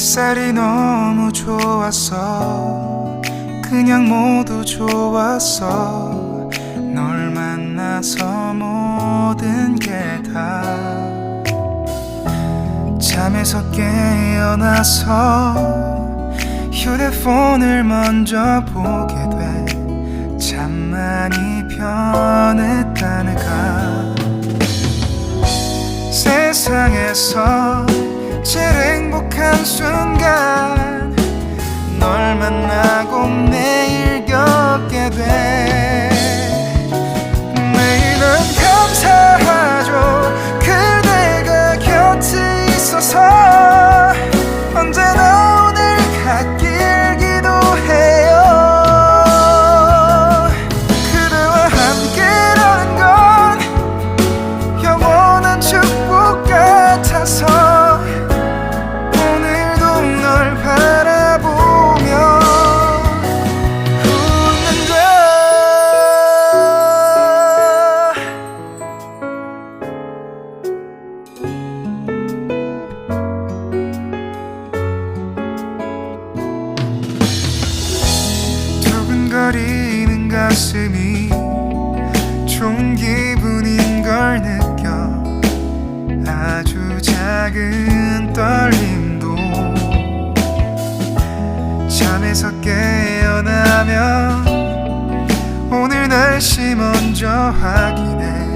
햇살이 너무 좋았어. 그냥 모두 좋았어. 널 만나서 모든 게 다 잠에서 깨어나서 휴대폰을 먼저 보게 돼. 참 많이 변했다네가. 세상에서 제일 행복한 순간 널 만나고 매일 겪게 돼. 매일은 감사하죠. 그대가 곁에 있어서. 언제나 오늘 갓길 기도해요. 그대와 함께라는 건 영원한 축복 같아서. 오늘도 널 바라보며 웃는다. 두근거리는 가슴이 좋은 기분인 걸 느껴. 아주 작은 떨림도 잠에서 깨어나면 오늘 날씨 먼저 확인해.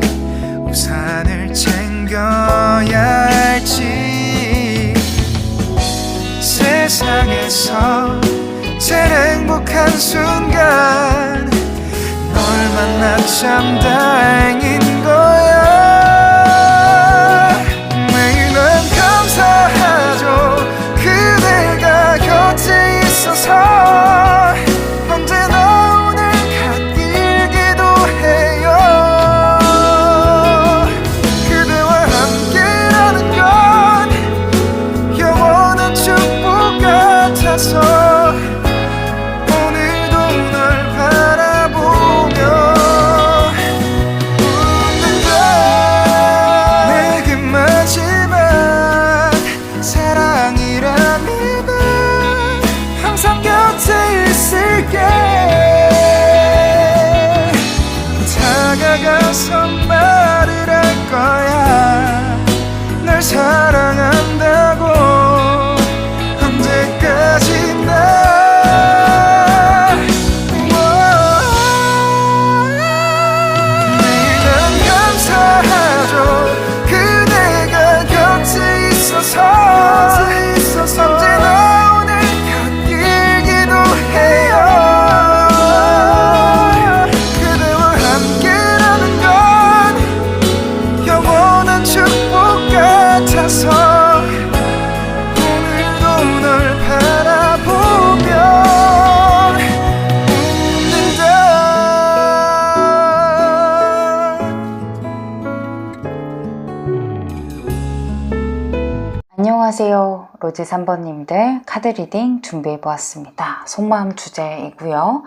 우산을 챙겨야 할지. 세상에서 제일 행복한 순간 널 만나 참 다행인 거야. 매일 난 감사하죠. 그대가 곁에 있어서. 언제나 오늘 갓길 기도해요. 그대와 함께라는 건 영원한 축복 같아서. 다가가서 말을 할 거야. 널 사랑한다고. 언제까지나. 매일 난 감사하죠. 그대가 곁에 있어서. 언제나 오늘 곁길 기도해요. 오늘도 널 바라보며 웃는다. 안녕하세요. 로즈 3번님들 카드 리딩 준비해보았습니다. 속마음 주제이고요.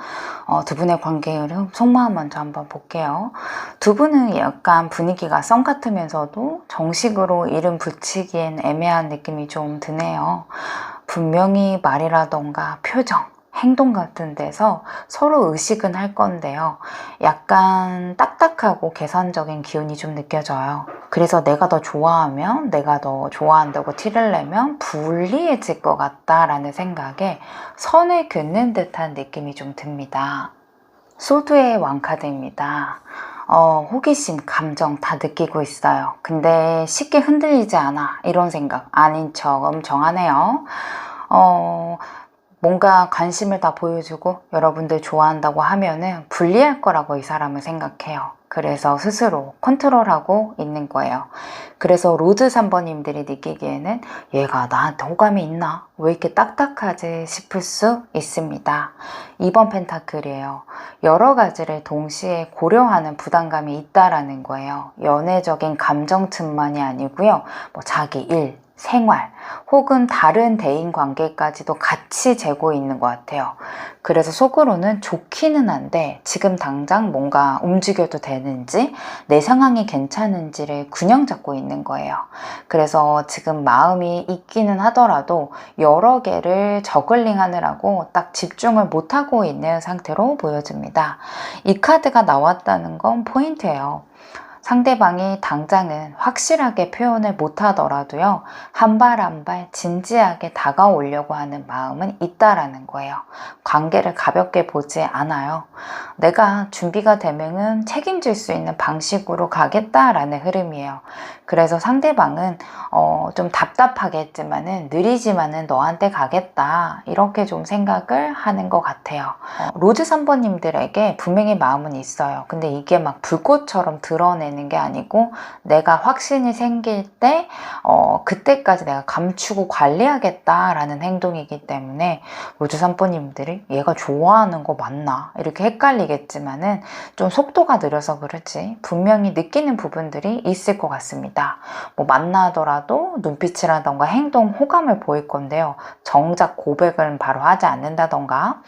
두 분의 관계 흐름, 속마음 먼저 한번 볼게요. 두 분은 약간 분위기가 썸 같으면서도 정식으로 이름 붙이기엔 애매한 느낌이 좀 드네요. 분명히 말이라던가 표정, 행동 같은 데서 서로 의식은 할 건데요. 약간 딱딱하고 계산적인 기운이 좀 느껴져요. 그래서 내가 더 좋아하면, 내가 더 좋아한다고 티를 내면 불리해질 것 같다라는 생각에 선을 긋는 듯한 느낌이 좀 듭니다. 소드의 왕카드입니다. 호기심, 감정 다 느끼고 있어요. 근데 쉽게 흔들리지 않아. 이런 생각 아닌 척 엄청하네요. 뭔가 관심을 다 보여주고 여러분들 좋아한다고 하면은 불리할 거라고 이 사람은 생각해요. 그래서 스스로 컨트롤하고 있는 거예요. 그래서 로즈 3번님들이 느끼기에는 얘가 나한테 호감이 있나? 왜 이렇게 딱딱하지 싶을 수 있습니다. 2번 펜타클이에요. 여러 가지를 동시에 고려하는 부담감이 있다라는 거예요. 연애적인 감정층만이 아니고요. 뭐 자기 일, 생활 혹은 다른 대인 관계까지도 같이 재고 있는 것 같아요. 그래서 속으로는 좋기는 한데 지금 당장 뭔가 움직여도 되는지 내 상황이 괜찮은지를 균형 잡고 있는 거예요. 그래서 지금 마음이 있기는 하더라도 여러 개를 저글링 하느라고 딱 집중을 못하고 있는 상태로 보여집니다. 이 카드가 나왔다는 건 포인트예요. 상대방이 당장은 확실하게 표현을 못하더라도요, 한 발 한 발 진지하게 다가오려고 하는 마음은 있다라는 거예요. 관계를 가볍게 보지 않아요. 내가 준비가 되면은 책임질 수 있는 방식으로 가겠다라는 흐름이에요. 그래서 상대방은 좀 답답하겠지만은 느리지만은 너한테 가겠다, 이렇게 좀 생각을 하는 것 같아요. 로즈 3번님들에게 분명히 마음은 있어요. 근데 이게 막 불꽃처럼 드러내는 게 아니고 내가 확신이 생길 때 그때까지 내가 감추고 관리하겠다라는 행동이기 때문에 로즈 3번님들이 얘가 좋아하는 거 맞나 이렇게 헷갈리겠지만은 좀 속도가 느려서 그렇지 분명히 느끼는 부분들이 있을 것 같습니다. 뭐 만나더라도 눈빛이라던가 행동, 호감을 보일 건데요. 정작 고백은 바로 하지 않는다던가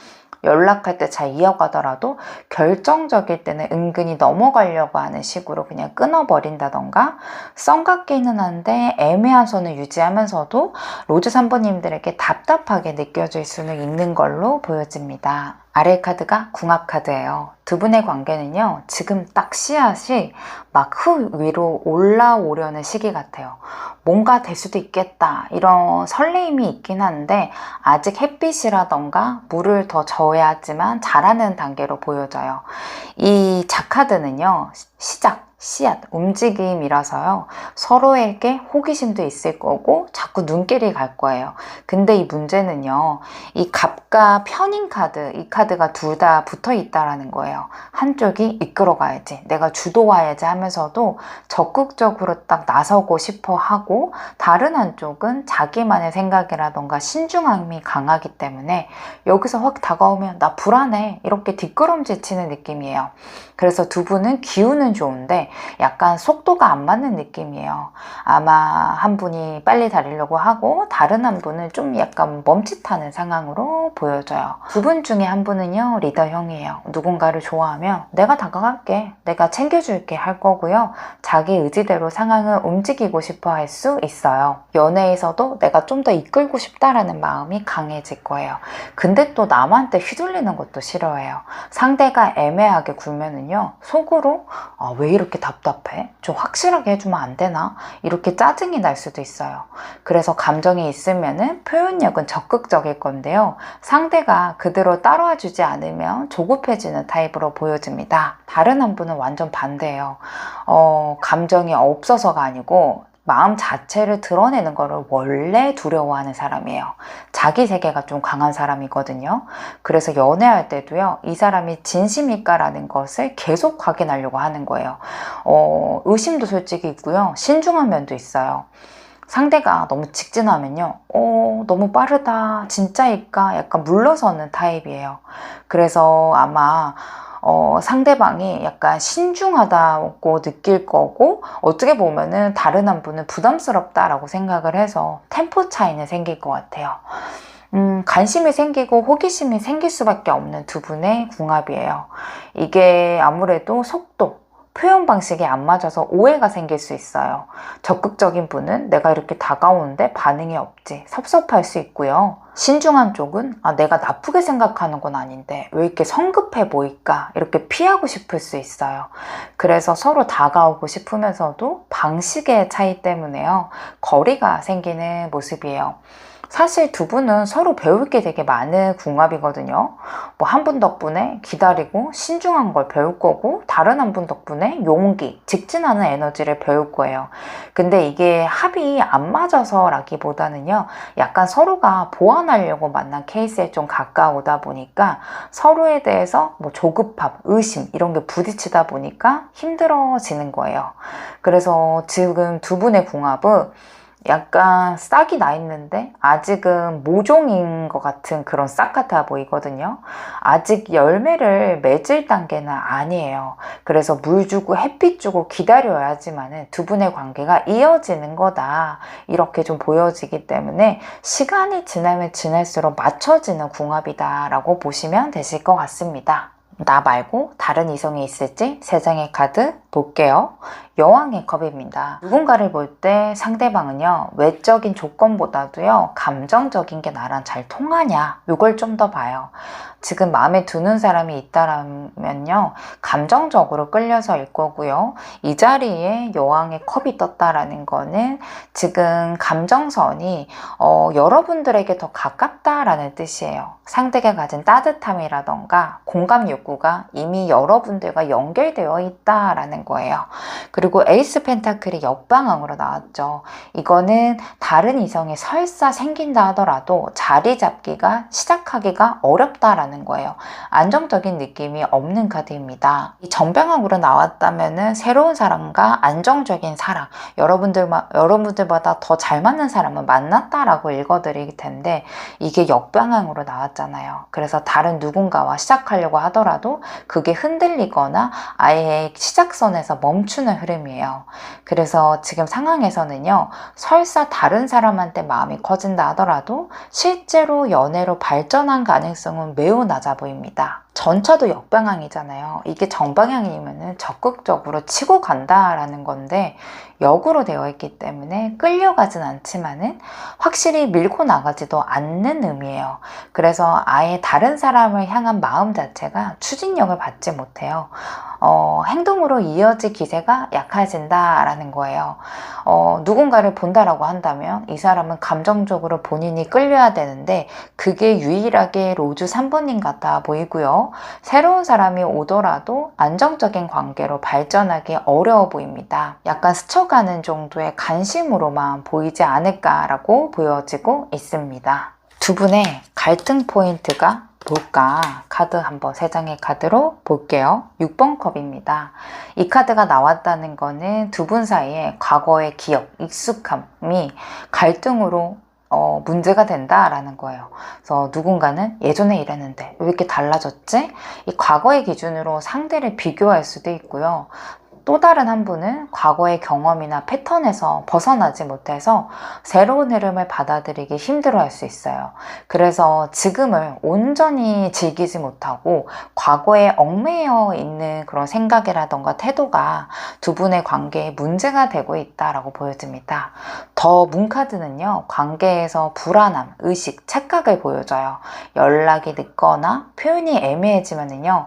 연락할 때 잘 이어가더라도 결정적일 때는 은근히 넘어가려고 하는 식으로 그냥 끊어버린다던가 썸 같기는 한데 애매한 선을 유지하면서도 로즈 3번님들에게 답답하게 느껴질 수는 있는 걸로 보여집니다. 아래 카드가 궁합 카드예요. 두 분의 관계는요, 지금 딱 씨앗이 막 흙 위로 올라오려는 시기 같아요. 뭔가 될 수도 있겠다 이런 설레임이 있긴 한데 아직 햇빛이라던가 물을 더 줘야지만 자라는 단계로 보여져요. 이 자카드는요, 시작, 씨앗, 움직임이라서요, 서로에게 호기심도 있을 거고 자꾸 눈길이 갈 거예요. 근데 이 문제는요, 이 갑과 편인 카드, 이 카드가 둘 다 붙어 있다라는 거예요. 한쪽이 이끌어가야지, 내가 주도해야지 하면서도 적극적으로 딱 나서고 싶어 하고, 다른 한쪽은 자기만의 생각이라던가 신중함이 강하기 때문에 여기서 확 다가오면 나 불안해 이렇게 뒷걸음질 치는 느낌이에요. 그래서 두 분은 기운은 좋은데 약간 속도가 안 맞는 느낌이에요. 아마 한 분이 빨리 달리려고 하고 다른 한 분은 좀 약간 멈칫하는 상황으로 보여져요. 두 분 중에 한 분은요, 리더형이에요. 누군가를 좋아하면 내가 다가갈게, 내가 챙겨줄게 할 거고요. 자기 의지대로 상황을 움직이고 싶어 할 수 있어요. 연애에서도 내가 좀 더 이끌고 싶다라는 마음이 강해질 거예요. 근데 또 남한테 휘둘리는 것도 싫어해요. 상대가 애매하게 굴면은요, 속으로 왜 이렇게 답답해? 좀 확실하게 해주면 안 되나? 이렇게 짜증이 날 수도 있어요. 그래서 감정이 있으면은 표현력은 적극적일 건데요, 상대가 그대로 따라와 주지 않으면 조급해지는 타입으로 보여집니다. 다른 한 분은 완전 반대예요. 감정이 없어서가 아니고 마음 자체를 드러내는 거를 원래 두려워하는 사람이에요. 자기 세계가 좀 강한 사람이거든요. 그래서 연애할 때도요, 이 사람이 진심일까라는 것을 계속 확인하려고 하는 거예요. 의심도 솔직히 있고요, 신중한 면도 있어요. 상대가 너무 직진하면요, 너무 빠르다, 진짜일까, 약간 물러서는 타입이에요. 그래서 아마 상대방이 약간 신중하다고 느낄 거고, 어떻게 보면은 다른 한 분은 부담스럽다라고 생각을 해서 템포 차이는 생길 것 같아요. 관심이 생기고 호기심이 생길 수밖에 없는 두 분의 궁합이에요. 이게 아무래도 속도, 표현 방식이 안 맞아서 오해가 생길 수 있어요. 적극적인 분은 내가 이렇게 다가오는데 반응이 없지, 섭섭할 수 있고요. 신중한 쪽은 내가 나쁘게 생각하는 건 아닌데 왜 이렇게 성급해 보일까, 이렇게 피하고 싶을 수 있어요. 그래서 서로 다가오고 싶으면서도 방식의 차이 때문에요, 거리가 생기는 모습이에요. 사실 두 분은 서로 배울 게 되게 많은 궁합이거든요. 뭐 한 분 덕분에 기다리고 신중한 걸 배울 거고, 다른 한 분 덕분에 용기, 직진하는 에너지를 배울 거예요. 근데 이게 합이 안 맞아서라기보다는요, 약간 서로가 보완하려고 만난 케이스에 좀 가까우다 보니까 서로에 대해서 뭐 조급함, 의심 이런 게 부딪히다 보니까 힘들어지는 거예요. 그래서 지금 두 분의 궁합은 약간 싹이 나 있는데 아직은 모종인 것 같은 그런 싹 같아 보이거든요. 아직 열매를 맺을 단계는 아니에요. 그래서 물 주고 햇빛 주고 기다려야지만 두 분의 관계가 이어지는 거다, 이렇게 좀 보여지기 때문에 시간이 지나면 지날수록 맞춰지는 궁합이다 라고 보시면 되실 것 같습니다. 나 말고 다른 이성이 있을지 3장의 카드 볼게요. 여왕의 컵입니다. 누군가를 볼 때 상대방은요, 외적인 조건보다도요, 감정적인 게 나랑 잘 통하냐, 이걸 좀 더 봐요. 지금 마음에 드는 사람이 있다면요, 감정적으로 끌려서일 거고요. 이 자리에 여왕의 컵이 떴다라는 거는 지금 감정선이 여러분들에게 더 가깝다라는 뜻이에요. 상대가 가진 따뜻함이라던가 공감 욕구가 이미 여러분들과 연결되어 있다라는 거예요. 그리고 에이스 펜타클이 역방향으로 나왔죠. 이거는 다른 이성이 설사 생긴다 하더라도 자리 잡기가 시작하기가 어렵다라는 거예요. 안정적인 느낌이 없는 카드입니다. 이 정방향으로 나왔다면은 새로운 사람과 안정적인 사랑, 여러분들마다 더 잘 맞는 사람을 만났다라고 읽어드릴 텐데, 이게 역방향으로 나왔잖아요. 그래서 다른 누군가와 시작하려고 하더라도 그게 흔들리거나 아예 시작선에서 멈추는 흐름이에요. 그래서 지금 상황에서는요, 설사 다른 사람한테 마음이 커진다 하더라도 실제로 연애로 발전한 가능성은 매우 낮아 보입니다. 전차도 역방향이잖아요. 이게 정방향이면 적극적으로 치고 간다라는 건데 역으로 되어 있기 때문에 끌려가진 않지만은 확실히 밀고 나가지도 않는 의미예요. 그래서 아예 다른 사람을 향한 마음 자체가 추진력을 받지 못해요. 행동으로 이어질 기세가 약해진다라는 거예요. 누군가를 본다라고 한다면 이 사람은 감정적으로 본인이 끌려야 되는데 그게 유일하게 로즈 3번님 같아 보이고요. 새로운 사람이 오더라도 안정적인 관계로 발전하기 어려워 보입니다. 약간 스쳐가는 정도의 관심으로만 보이지 않을까라고 보여지고 있습니다. 두 분의 갈등 포인트가 뭘까? 카드 한번 3장의 카드로 볼게요. 6번 컵입니다. 이 카드가 나왔다는 거는 두 분 사이에 과거의 기억, 익숙함이 갈등으로 문제가 된다라는 거예요. 그래서 누군가는 예전에 이랬는데 왜 이렇게 달라졌지? 이 과거의 기준으로 상대를 비교할 수도 있고요. 또 다른 한 분은 과거의 경험이나 패턴에서 벗어나지 못해서 새로운 흐름을 받아들이기 힘들어할 수 있어요. 그래서 지금을 온전히 즐기지 못하고 과거에 얽매여 있는 그런 생각이라던가 태도가 두 분의 관계에 문제가 되고 있다라고 보여집니다. 더 문카드는요, 관계에서 불안함, 의식, 착각을 보여줘요. 연락이 늦거나 표현이 애매해지면은요,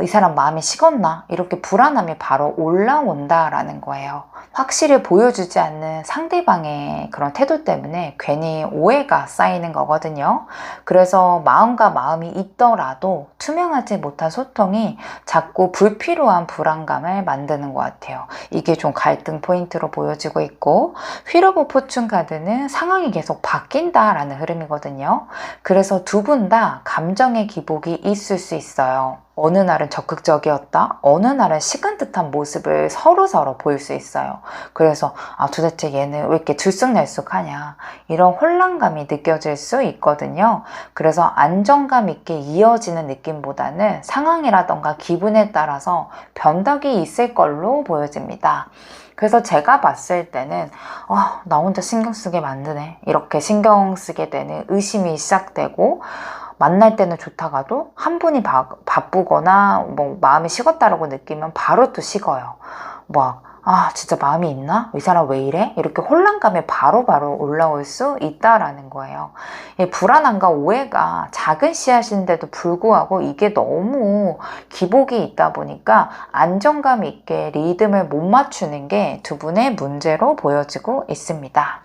이 사람 마음이 식었나? 이렇게 불안함이 바로 올라온다라는 거예요. 확실히 보여주지 않는 상대방의 그런 태도 때문에 괜히 오해가 쌓이는 거거든요. 그래서 마음과 마음이 있더라도 투명하지 못한 소통이 자꾸 불필요한 불안감을 만드는 것 같아요. 이게 좀 갈등 포인트로 보여지고 있고, 휠 오브 포춘 카드는 상황이 계속 바뀐다라는 흐름이거든요. 그래서 두 분 다 감정의 기복이 있을 수 있어요. 어느 날은 적극적이었다, 어느 날은 식은 듯한 모습을 서로 보일 수 있어요. 그래서 도대체 얘는 왜 이렇게 들쑥날쑥하냐, 이런 혼란감이 느껴질 수 있거든요. 그래서 안정감 있게 이어지는 느낌보다는 상황이라던가 기분에 따라서 변덕이 있을 걸로 보여집니다. 그래서 제가 봤을 때는 나 혼자 신경 쓰게 만드네, 이렇게 신경 쓰게 되는 의심이 시작되고, 만날 때는 좋다가도 한 분이 바쁘거나 뭐 마음이 식었다라고 느끼면 바로 또 식어요. 진짜 마음이 있나? 이 사람 왜 이래? 이렇게 혼란감이 바로바로 올라올 수 있다라는 거예요. 이 불안함과 오해가 작은 씨앗인데도 불구하고 이게 너무 기복이 있다 보니까 안정감 있게 리듬을 못 맞추는 게 두 분의 문제로 보여지고 있습니다.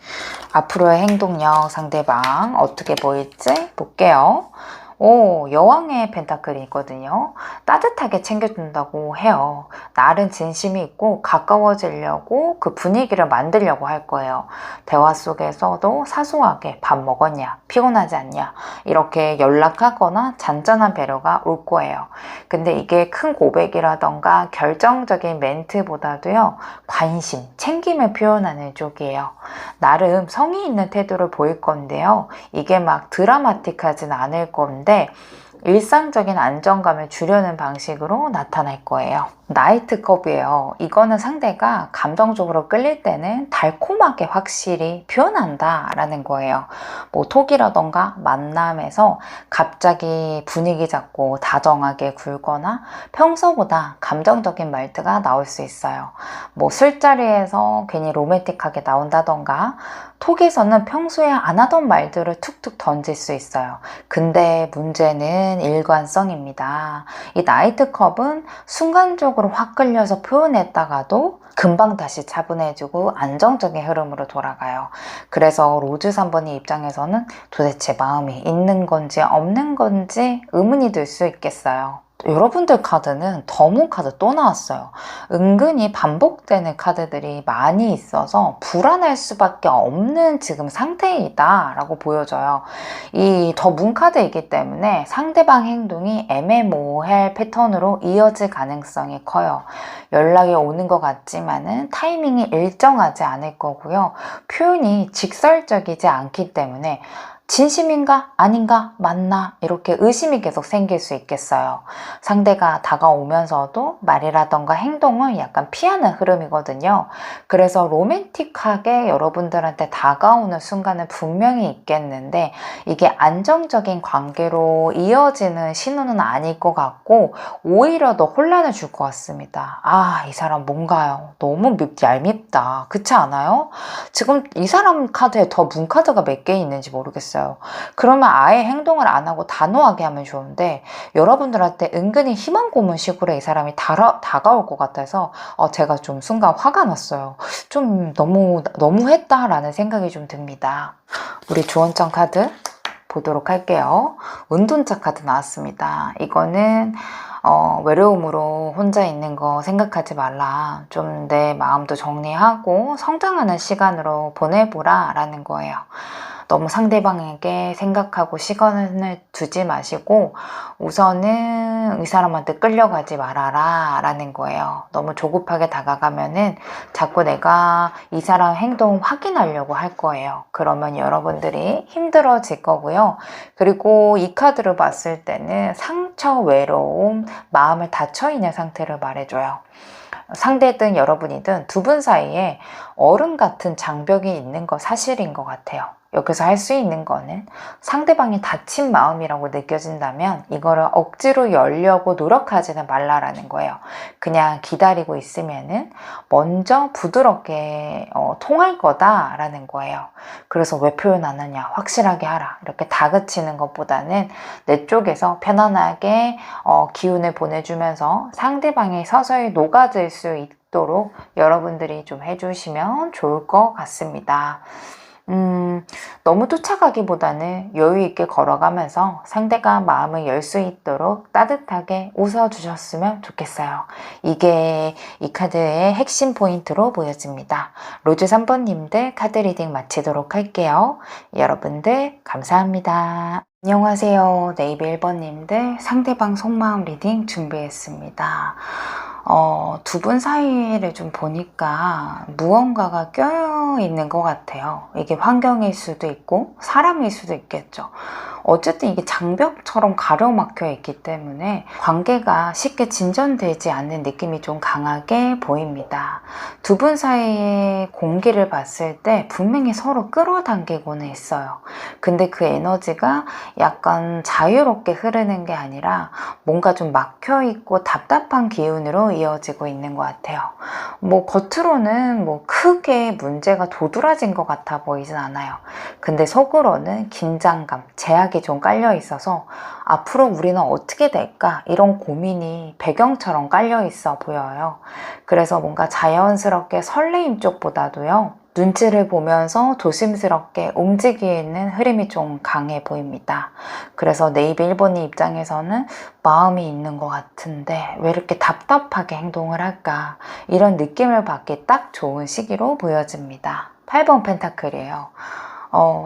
앞으로의 행동력 상대방 어떻게 보일지 볼게요. 여왕의 펜타클이 있거든요. 따뜻하게 챙겨준다고 해요. 날은 진심이 있고 가까워지려고 그 분위기를 만들려고 할 거예요. 대화 속에서도 사소하게 밥 먹었냐, 피곤하지 않냐 이렇게 연락하거나 잔잔한 배려가 올 거예요. 근데 이게 큰 고백이라던가 결정적인 멘트보다도요, 관심, 챙김을 표현하는 쪽이에요. 나름 성의 있는 태도를 보일 건데요. 이게 막 드라마틱하진 않을 건데 일상적인 안정감을 주려는 방식으로 나타날 거예요. 나이트컵이에요. 이거는 상대가 감정적으로 끌릴 때는 달콤하게 확실히 표현한다 라는 거예요. 뭐 톡이라던가 만남에서 갑자기 분위기 잡고 다정하게 굴거나 평소보다 감정적인 말투가 나올 수 있어요. 뭐 술자리에서 괜히 로맨틱하게 나온다던가 톡에서는 평소에 안 하던 말들을 툭툭 던질 수 있어요. 근데 문제는 일관성입니다. 이 나이트컵은 순간적으로 확 끌려서 표현했다가도 금방 다시 차분해지고 안정적인 흐름으로 돌아가요. 그래서 로즈 3번의 입장에서는 도대체 마음이 있는 건지 없는 건지 의문이 들 수 있겠어요. 여러분들 카드는 더문 카드 또 나왔어요. 은근히 반복되는 카드들이 많이 있어서 불안할 수밖에 없는 지금 상태이다 라고 보여져요. 이 더문 카드이기 때문에 상대방 행동이 애매모호할 패턴으로 이어질 가능성이 커요. 연락이 오는 것 같지만은 타이밍이 일정하지 않을 거고요. 표현이 직설적이지 않기 때문에 진심인가 아닌가 맞나 이렇게 의심이 계속 생길 수 있겠어요. 상대가 다가오면서도 말이라던가 행동을 약간 피하는 흐름이거든요. 그래서 로맨틱하게 여러분들한테 다가오는 순간은 분명히 있겠는데 이게 안정적인 관계로 이어지는 신호는 아닐 것 같고 오히려 더 혼란을 줄 것 같습니다. 이 사람 뭔가요? 너무 얄밉다. 그렇지 않아요? 지금 이 사람 카드에 더 문 카드가 몇 개 있는지 모르겠어요. 그러면 아예 행동을 안 하고 단호하게 하면 좋은데 여러분들한테 은근히 희망 고문 식으로 이 사람이 다가올 것 같아서 제가 좀 순간 화가 났어요. 좀 너무했다라는 생각이 좀 듭니다. 우리 주원점 카드 보도록 할게요. 은둔자 카드 나왔습니다. 이거는 외로움으로 혼자 있는 거 생각하지 말라. 좀 내 마음도 정리하고 성장하는 시간으로 보내보라 라는 거예요. 너무 상대방에게 생각하고 시간을 두지 마시고 우선은 이 사람한테 끌려가지 말아라 라는 거예요. 너무 조급하게 다가가면은 자꾸 내가 이 사람 행동 확인하려고 할 거예요. 그러면 여러분들이 힘들어질 거고요. 그리고 이 카드를 봤을 때는 상처, 외로움, 마음을 닫혀있는 상태를 말해줘요. 상대든 여러분이든 두 분 사이에 얼음 같은 장벽이 있는 거 사실인 것 같아요. 여기서 할 수 있는 거는 상대방이 다친 마음이라고 느껴진다면 이거를 억지로 열려고 노력하지는 말라라는 거예요. 그냥 기다리고 있으면은 먼저 부드럽게 통할 거다라는 거예요. 그래서 왜 표현 안 하냐, 확실하게 하라, 이렇게 다그치는 것보다는 내 쪽에서 편안하게 기운을 보내주면서 상대방이 서서히 녹아들 수 있도록 여러분들이 좀 해주시면 좋을 것 같습니다. 너무 쫓아가기보다는 여유 있게 걸어가면서 상대가 마음을 열 수 있도록 따뜻하게 웃어주셨으면 좋겠어요. 이게 이 카드의 핵심 포인트로 보여집니다. 로즈 3번님들 카드 리딩 마치도록 할게요. 여러분들 감사합니다. 안녕하세요. 네이비 1번님들 상대방 속마음 리딩 준비했습니다. 두 분 사이를 좀 보니까 무언가가 껴 있는 것 같아요. 이게 환경일 수도 있고 사람일 수도 있겠죠. 어쨌든 이게 장벽처럼 가로막혀 있기 때문에 관계가 쉽게 진전되지 않는 느낌이 좀 강하게 보입니다. 두 분 사이의 공기를 봤을 때 분명히 서로 끌어당기고는 있어요. 근데 그 에너지가 약간 자유롭게 흐르는 게 아니라 뭔가 좀 막혀 있고 답답한 기운으로 이어지고 있는 것 같아요. 뭐 겉으로는 뭐 크게 문제가 도드라진 것 같아 보이진 않아요. 근데 속으로는 긴장감, 제약이 좀 깔려 있어서 앞으로 우리는 어떻게 될까? 이런 고민이 배경처럼 깔려 있어 보여요. 그래서 뭔가 자연스럽게 설레임 쪽보다도요, 눈치를 보면서 조심스럽게 움직이는 흐름이 좀 강해 보입니다. 그래서 네이비 1번님 입장에서는 마음이 있는 것 같은데 왜 이렇게 답답하게 행동을 할까? 이런 느낌을 받기 딱 좋은 시기로 보여집니다. 8번 펜타클이에요.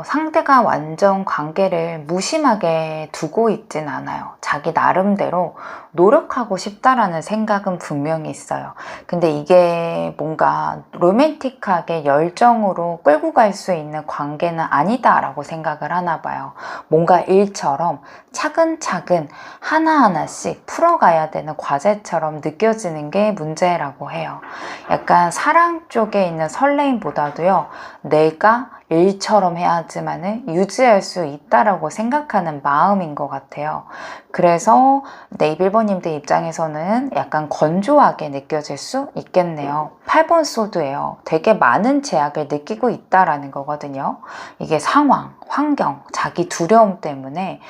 상대가 완전 관계를 무심하게 두고 있진 않아요. 자기 나름대로 노력하고 싶다라는 생각은 분명히 있어요. 근데 이게 뭔가 로맨틱하게 열정으로 끌고 갈 수 있는 관계는 아니다라고 생각을 하나 봐요. 뭔가 일처럼 차근차근 하나하나씩 풀어가야 되는 과제처럼 느껴지는 게 문제라고 해요. 약간 사랑 쪽에 있는 설레임보다도요, 내가 일처럼 해야지만은 유지할 수 있다라고 생각하는 마음인 것 같아요. 그래서 네이비 1번님들 입장에서는 약간 건조하게 느껴질 수 있겠네요. 8번 소드예요. 되게 많은 제약을 느끼고 있다라는 거거든요. 이게 상황, 환경, 자기 두려움 때문에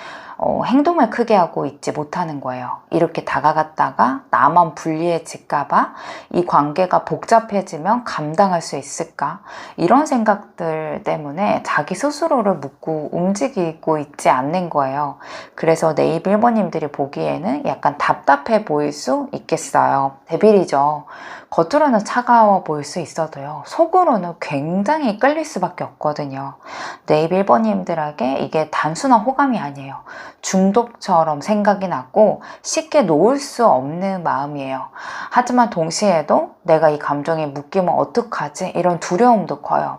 행동을 크게 하고 있지 못하는 거예요. 이렇게 다가갔다가 나만 불리해질까봐, 이 관계가 복잡해지면 감당할 수 있을까, 이런 생각들 때문에 자기 스스로를 묻고 움직이고 있지 않는 거예요. 그래서 네이비 1번님들이 보기에는 약간 답답해 보일 수 있겠어요. 데빌이죠. 겉으로는 차가워 보일 수 있어도요, 속으로는 굉장히 끌릴 수밖에 없거든요. 네이비 1번님들에게 이게 단순한 호감이 아니에요. 중독처럼 생각이 나고 쉽게 놓을 수 없는 마음이에요. 하지만 동시에도 내가 이 감정에 묶이면 어떡하지? 이런 두려움도 커요.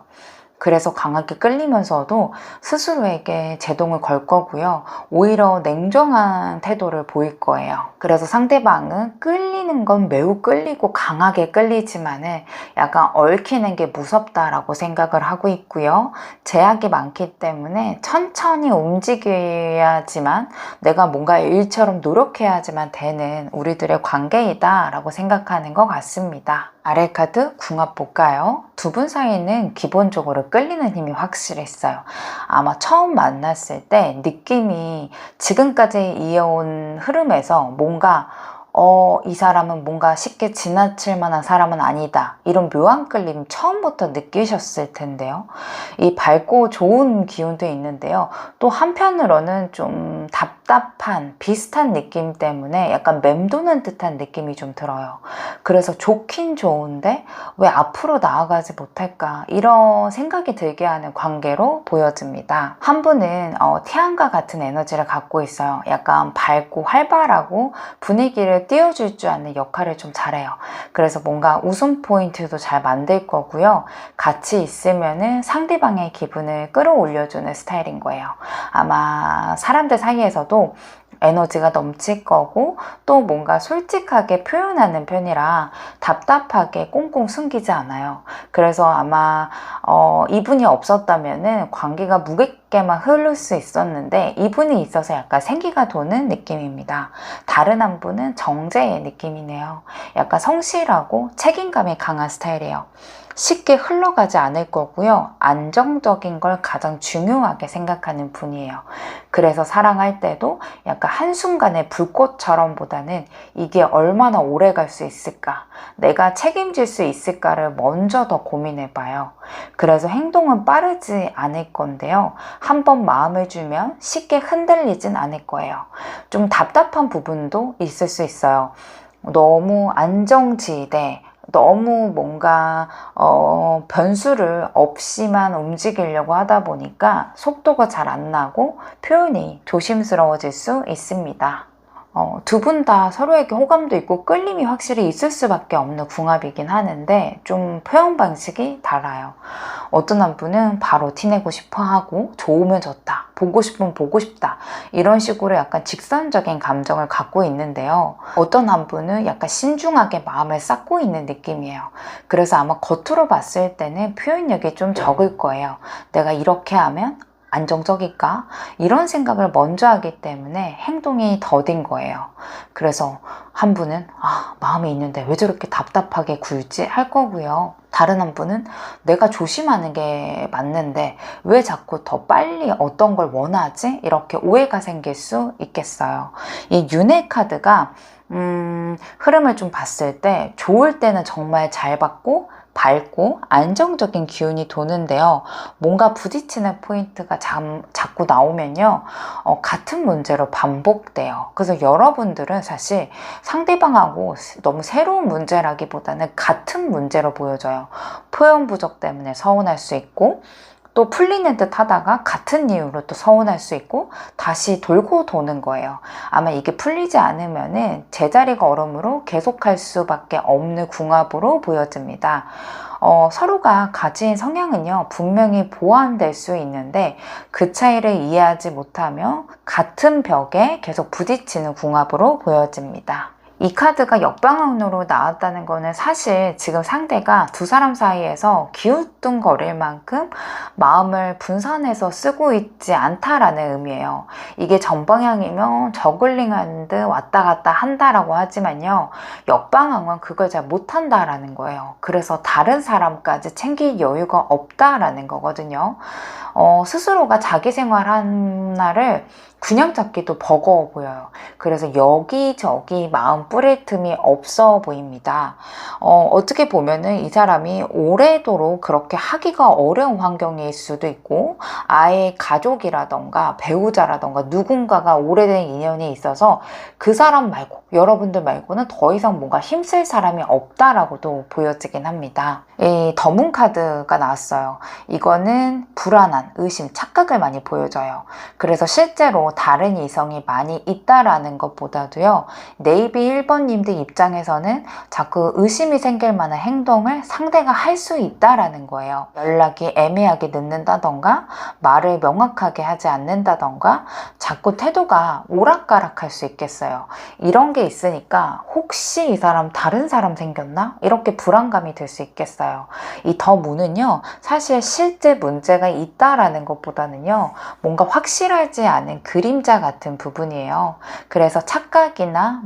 그래서 강하게 끌리면서도 스스로에게 제동을 걸 거고요. 오히려 냉정한 태도를 보일 거예요. 그래서 상대방은 끌리는 건 매우 끌리고 강하게 끌리지만은 약간 얽히는 게 무섭다라고 생각을 하고 있고요. 제약이 많기 때문에 천천히 움직여야지만, 내가 뭔가 일처럼 노력해야지만 되는 우리들의 관계이다라고 생각하는 것 같습니다. 아래 카드 궁합 볼까요? 두 분 사이는 기본적으로 끌리는 힘이 확실했어요. 아마 처음 만났을 때 느낌이 지금까지 이어온 흐름에서 뭔가 이 사람은 뭔가 쉽게 지나칠 만한 사람은 아니다, 이런 묘한 끌림 처음부터 느끼셨을 텐데요. 이 밝고 좋은 기운도 있는데요, 또 한편으로는 좀 답답한 비슷한 느낌 때문에 약간 맴도는 듯한 느낌이 좀 들어요. 그래서 좋긴 좋은데 왜 앞으로 나아가지 못할까, 이런 생각이 들게 하는 관계로 보여집니다. 한 분은 태양과 같은 에너지를 갖고 있어요. 약간 밝고 활발하고 분위기를 띄워줄 줄 아는 역할을 좀 잘해요. 그래서 뭔가 웃음 포인트도 잘 만들 거고요. 같이 있으면은 상대방의 기분을 끌어올려주는 스타일인 거예요. 아마 사람들 사이에서도 에너지가 넘칠 거고, 또 뭔가 솔직하게 표현하는 편이라 답답하게 꽁꽁 숨기지 않아요. 그래서 아마 이분이 없었다면은 관계가 무겁게만 흐를 수 있었는데, 이분이 있어서 약간 생기가 도는 느낌입니다. 다른 한 분은 정제의 느낌이네요. 약간 성실하고 책임감이 강한 스타일이에요. 쉽게 흘러가지 않을 거고요. 안정적인 걸 가장 중요하게 생각하는 분이에요. 그래서 사랑할 때도 약간 한순간의 불꽃처럼 보다는 이게 얼마나 오래 갈 수 있을까, 내가 책임질 수 있을까를 먼저 더 고민해 봐요. 그래서 행동은 빠르지 않을 건데요, 한번 마음을 주면 쉽게 흔들리진 않을 거예요. 좀 답답한 부분도 있을 수 있어요. 너무 안정지대, 너무 뭔가 변수를 없이만 움직이려고 하다 보니까 속도가 잘 안 나고 표현이 조심스러워질 수 있습니다. 두 분 다 서로에게 호감도 있고 끌림이 확실히 있을 수밖에 없는 궁합이긴 하는데, 좀 표현 방식이 달라요. 어떤 한 분은 바로 티내고 싶어 하고, 좋으면 좋다, 보고 싶으면 보고 싶다, 이런 식으로 약간 직선적인 감정을 갖고 있는데요. 어떤 한 분은 약간 신중하게 마음을 쌓고 있는 느낌이에요. 그래서 아마 겉으로 봤을 때는 표현력이 좀 적을 거예요. 내가 이렇게 하면 안정적일까? 이런 생각을 먼저 하기 때문에 행동이 더딘 거예요. 그래서 한 분은 마음이 있는데 왜 저렇게 답답하게 굴지 할 거고요. 다른 한 분은 내가 조심하는 게 맞는데 왜 자꾸 더 빨리 어떤 걸 원하지? 이렇게 오해가 생길 수 있겠어요. 이 윤회 카드가 흐름을 좀 봤을 때 좋을 때는 정말 잘 받고 밝고 안정적인 기운이 도는데요. 뭔가 부딪히는 포인트가 자꾸 나오면요. 같은 문제로 반복돼요. 그래서 여러분들은 사실 상대방하고 너무 새로운 문제라기보다는 같은 문제로 보여져요. 표현 부족 때문에 서운할 수 있고, 또 풀리는 듯 하다가 같은 이유로 또 서운할 수 있고 다시 돌고 도는 거예요. 아마 이게 풀리지 않으면은 제자리가 얼음으로 계속할 수밖에 없는 궁합으로 보여집니다. 서로가 가진 성향은요, 분명히 보완될 수 있는데 그 차이를 이해하지 못하며 같은 벽에 계속 부딪히는 궁합으로 보여집니다. 이 카드가 역방향으로 나왔다는 거는 사실 지금 상대가 두 사람 사이에서 기우뚱거릴 만큼 마음을 분산해서 쓰고 있지 않다라는 의미예요. 이게 정방향이면 저글링하는 듯 왔다 갔다 한다라고 하지만요. 역방향은 그걸 잘 못한다라는 거예요. 그래서 다른 사람까지 챙길 여유가 없다라는 거거든요. 스스로가 자기 생활 하나를 균형 잡기도 버거워 보여요. 그래서 여기저기 마음 뿌릴 틈이 없어 보입니다. 어떻게 보면은 이 사람이 오래도록 그렇게 하기가 어려운 환경일 수도 있고, 아예 가족이라던가 배우자라던가 누군가가 오래된 인연이 있어서 그 사람 말고, 여러분들 말고는 더 이상 뭔가 힘쓸 사람이 없다라고도 보여지긴 합니다. 이 더문 카드가 나왔어요. 이거는 불안한, 의심, 착각을 많이 보여줘요. 그래서 실제로 다른 이성이 많이 있다라는 것보다도요, 네이비 1번님들 입장에서는 자꾸 의심이 생길 만한 행동을 상대가 할 수 있다라는 거예요. 연락이 애매하게 늦는다던가, 말을 명확하게 하지 않는다던가, 자꾸 태도가 오락가락할 수 있겠어요. 이런 게 있으니까 혹시 이 사람 다른 사람 생겼나? 이렇게 불안감이 들 수 있겠어요. 이 더문은요, 사실 실제 문제가 있다라는 것보다는요, 뭔가 확실하지 않은 그림자 같은 부분이에요. 그래서 착각이나